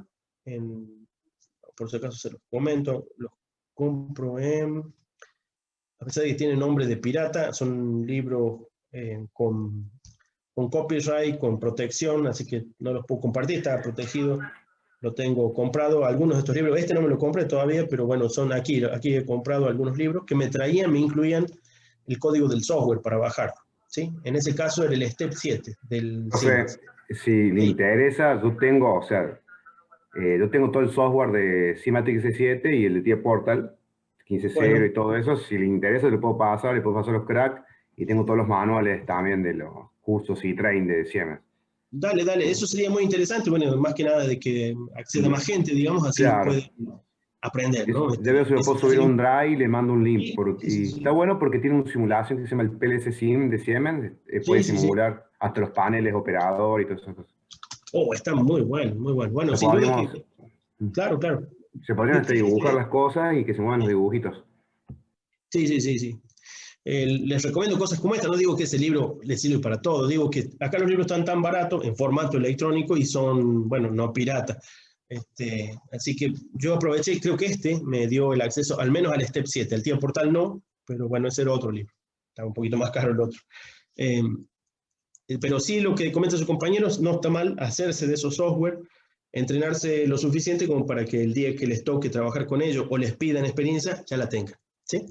por si acaso se los comento, los compro a pesar de que tiene nombre de pirata, son libros con copyright, con protección, así que no los puedo compartir, está protegido. Lo tengo comprado, algunos de estos libros, este no me lo compré todavía, pero bueno, son aquí he comprado algunos libros que me incluían el código del software para bajar, ¿sí? En ese caso era el Step 7 del Siemens. Si le interesa, yo tengo, o sea, yo tengo todo el software de Simatic C7 y el de TIA Portal, 15.0 bueno, y todo eso. Si le interesa, le puedo pasar los cracks y tengo todos los manuales también de los cursos y train de Siemens. Dale, eso sería muy interesante, bueno, más que nada de que acceda más gente, digamos, así claro, puede aprender, ¿no? Ya veo si lo puedo subir a un drive y le mando un link. Sí. Está bueno porque tiene una simulación que se llama el PLC Sim de Siemens, puede simular hasta los paneles operador y todas esas cosas. Oh, está muy bueno, muy bueno. Bueno, sin duda que... Claro. Se podrían hasta dibujar las cosas y que se muevan los dibujitos. Sí. Les recomiendo cosas como esta, no digo que ese libro les sirve para todo, digo que acá los libros están tan baratos en formato electrónico y son, bueno, no pirata. Así que yo aproveché, creo que me dio el acceso al menos al Step 7, el TIA Portal no, pero bueno, ese era otro libro, estaba un poquito más caro el otro. Pero sí, lo que comentan sus compañeros, no está mal hacerse de esos software, entrenarse lo suficiente como para que el día que les toque trabajar con ellos o les pidan experiencia, ya la tengan, ¿sí?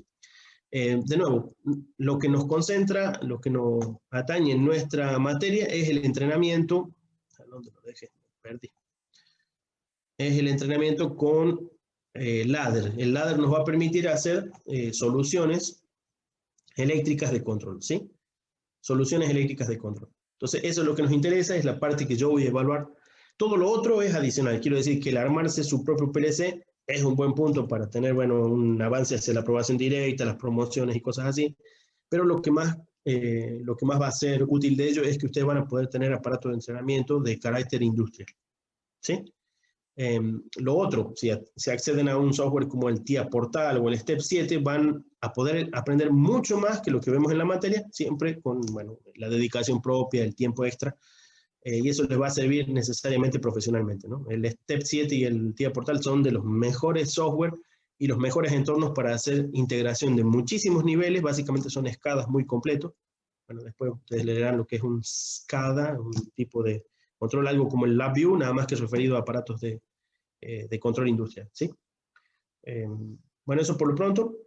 De nuevo, lo que nos concentra, lo que nos atañe en nuestra materia es el entrenamiento. ¿Dónde lo dejé? Perdí. Es el entrenamiento con ladder. El ladder nos va a permitir hacer soluciones eléctricas de control, ¿sí? Soluciones eléctricas de control. Entonces, eso es lo que nos interesa, es la parte que yo voy a evaluar. Todo lo otro es adicional. Quiero decir que el armarse su propio PLC es un buen punto para tener, bueno, un avance hacia la aprobación directa, las promociones y cosas así. Pero lo que más va a ser útil de ello es que ustedes van a poder tener aparatos de entrenamiento de carácter industrial, ¿sí? Lo otro, si acceden a un software como el TIA Portal o el Step 7, van a poder aprender mucho más que lo que vemos en la materia, siempre con, bueno, la dedicación propia, el tiempo extra, y eso les va a servir necesariamente profesionalmente, ¿no? El Step 7 y el TIA Portal son de los mejores software y los mejores entornos para hacer integración de muchísimos niveles, básicamente son SCADAs muy completos. Bueno, después ustedes leerán lo que es un SCADA, un tipo de control, algo como el LabVIEW, nada más que referido a aparatos de control industrial, ¿sí? Bueno, eso por lo pronto.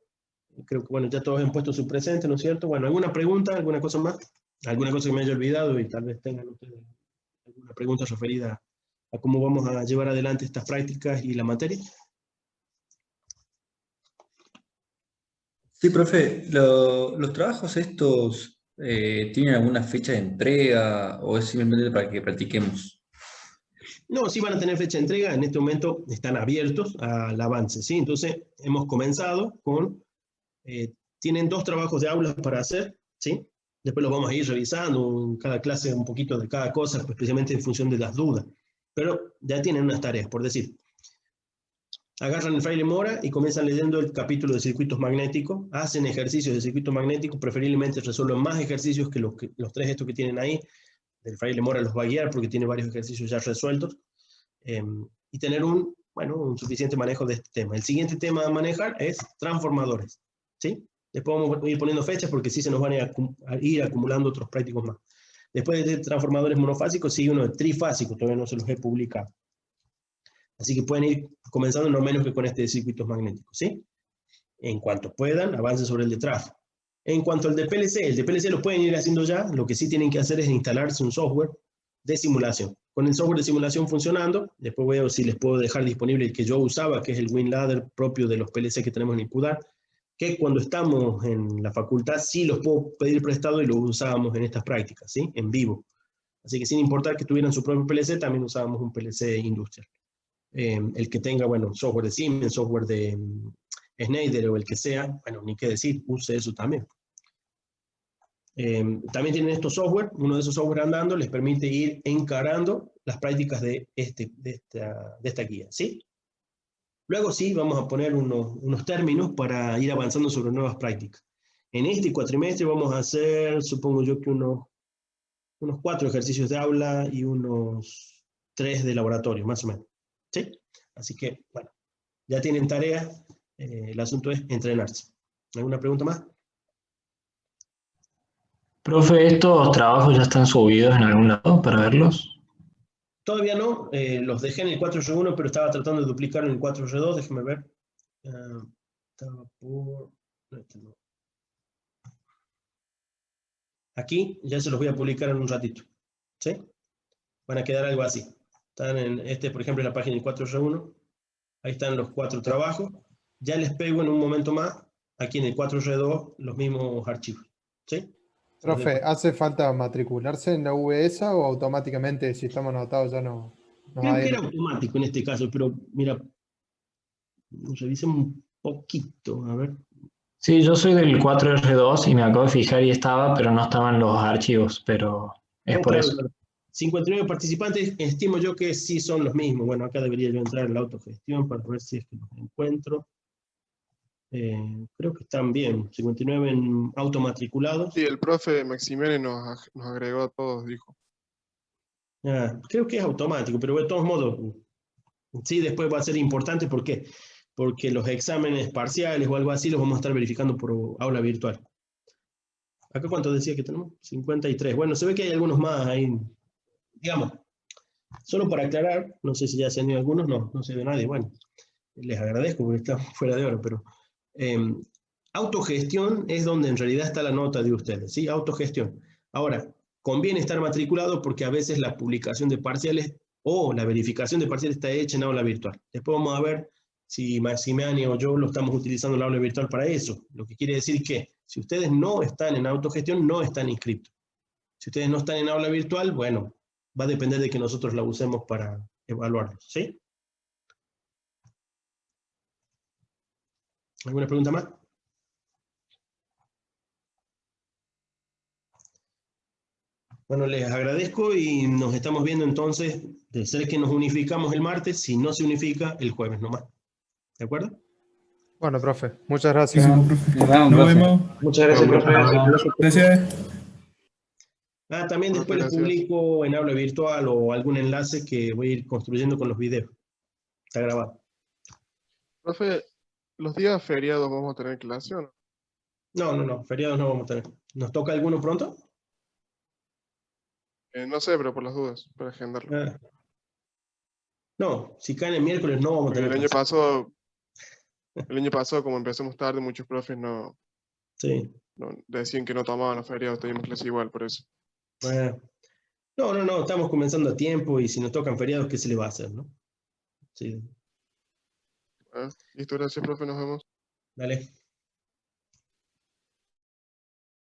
Creo que, bueno, ya todos han puesto su presente, ¿no es cierto? Bueno, ¿alguna pregunta, alguna cosa más? ¿Alguna cosa que me haya olvidado y tal vez tengan ustedes alguna pregunta referida a cómo vamos a llevar adelante estas prácticas y la materia? Sí, profe, ¿los trabajos estos tienen alguna fecha de entrega o es simplemente para que practiquemos? No, sí van a tener fecha de entrega, en este momento están abiertos al avance, ¿sí? Entonces, hemos comenzado con, tienen 2 trabajos de aulas para hacer, ¿sí? Después los vamos a ir revisando, en cada clase un poquito de cada cosa, especialmente en función de las dudas. Pero ya tienen unas tareas, por decir. Agarran el Fraile Mora y comienzan leyendo el capítulo de circuitos magnéticos, hacen ejercicios de circuitos magnéticos, preferiblemente resuelven más ejercicios que los 3 estos que tienen ahí. El Fraile Mora los va a guiar porque tiene varios ejercicios ya resueltos. Y tener un suficiente manejo de este tema. El siguiente tema a manejar es transformadores, ¿sí? Después vamos a ir poniendo fechas porque sí se nos van a ir acumulando otros prácticos más. Después de transformadores monofásicos sigue uno de trifásico, todavía no se los he publicado. Así que pueden ir comenzando no menos que con este de circuitos magnéticos, ¿sí? En cuanto puedan, avancen sobre el de trafo. En cuanto al de PLC, el de PLC lo pueden ir haciendo ya, lo que sí tienen que hacer es instalarse un software de simulación. Con el software de simulación funcionando, después veo si les puedo dejar disponible el que yo usaba, que es el WinLadder propio de los PLC que tenemos en el CUDAR, que cuando estamos en la facultad sí los puedo pedir prestado y los usábamos en estas prácticas, ¿sí? En vivo. Así que sin importar que tuvieran su propio PLC, también usábamos un PLC industrial. El que tenga, bueno, software de Siemens, software de Schneider o el que sea, bueno, ni qué decir, use eso también. También tienen estos software, uno de esos software andando les permite ir encarando las prácticas de esta guía, ¿sí? Luego sí, vamos a poner unos términos para ir avanzando sobre nuevas prácticas. En este cuatrimestre vamos a hacer, supongo yo que unos 4 ejercicios de aula y unos 3 de laboratorio, más o menos, ¿sí? Así que, bueno, ya tienen tarea, el asunto es entrenarse. ¿Alguna pregunta más? Profe, ¿estos trabajos ya están subidos en algún lado para verlos? Todavía no, los dejé en el 4R1, pero estaba tratando de duplicarlo en el 4R2, déjeme ver. Estaba por... no. Aquí ya se los voy a publicar en un ratito, ¿sí? Van a quedar algo así. Están en por ejemplo, en la página del 4R1. Ahí están los 4 trabajos. Ya les pego en un momento más, aquí en el 4R2, los mismos archivos, ¿sí? Profe, ¿hace falta matricularse en la VESA o automáticamente si estamos anotados ya no nos va Creo a que ir? era automático en este caso, pero mira, revisemos un poquito, a ver. Sí, yo soy del 4R2 y me acabo de fijar y estaba, pero no estaban los archivos, pero es por Claro, eso. claro. 59 participantes, estimo yo que sí son los mismos. Bueno, acá debería yo entrar en la autogestión para ver si es que los encuentro. Creo que están bien, 59 automatriculados. Sí, el profe Maximiani nos agregó a todos, dijo. Creo que es automático, pero de todos modos, sí, después va a ser importante. ¿Por qué? Porque los exámenes parciales o algo así los vamos a estar verificando por aula virtual. ¿Acá cuánto decía que tenemos? 53. Bueno, se ve que hay algunos más ahí. Digamos, solo para aclarar, no sé si ya se han ido algunos, no se ve nadie. Bueno, les agradezco porque está fuera de hora, pero autogestión es donde en realidad está la nota de ustedes, ¿sí? Autogestión. Ahora, conviene estar matriculado porque a veces la publicación de parciales o la verificación de parciales está hecha en aula virtual. Después vamos a ver si Maximiani o yo lo estamos utilizando en la aula virtual para eso. Lo que quiere decir que si ustedes no están en autogestión, no están inscritos. Si ustedes no están en aula virtual, bueno, va a depender de que nosotros la usemos para evaluarlos, ¿sí? ¿Alguna pregunta más? Bueno, les agradezco y nos estamos viendo entonces, de ser que nos unificamos el martes, si no se unifica, el jueves nomás. ¿De acuerdo? Bueno, profe, muchas gracias. Nos vemos, Nos profe. vemos. Muchas gracias, profe. Gracias. También después les publico en aula virtual o algún enlace que voy a ir construyendo con los videos. Está grabado. Profe, ¿los días feriados vamos a tener clase o no? No, feriados no vamos a tener. ¿Nos toca alguno pronto? No sé, pero por las dudas, para agendarlo. No, si caen el miércoles no vamos a tener El año clase. El año pasado, como empezamos tarde, muchos profes no decían que no tomaban los feriados, teníamos clase igual, por eso. No, estamos comenzando a tiempo y si nos tocan feriados, ¿qué se le va a hacer, no? Sí. Listo, gracias, profe, nos vemos. Dale.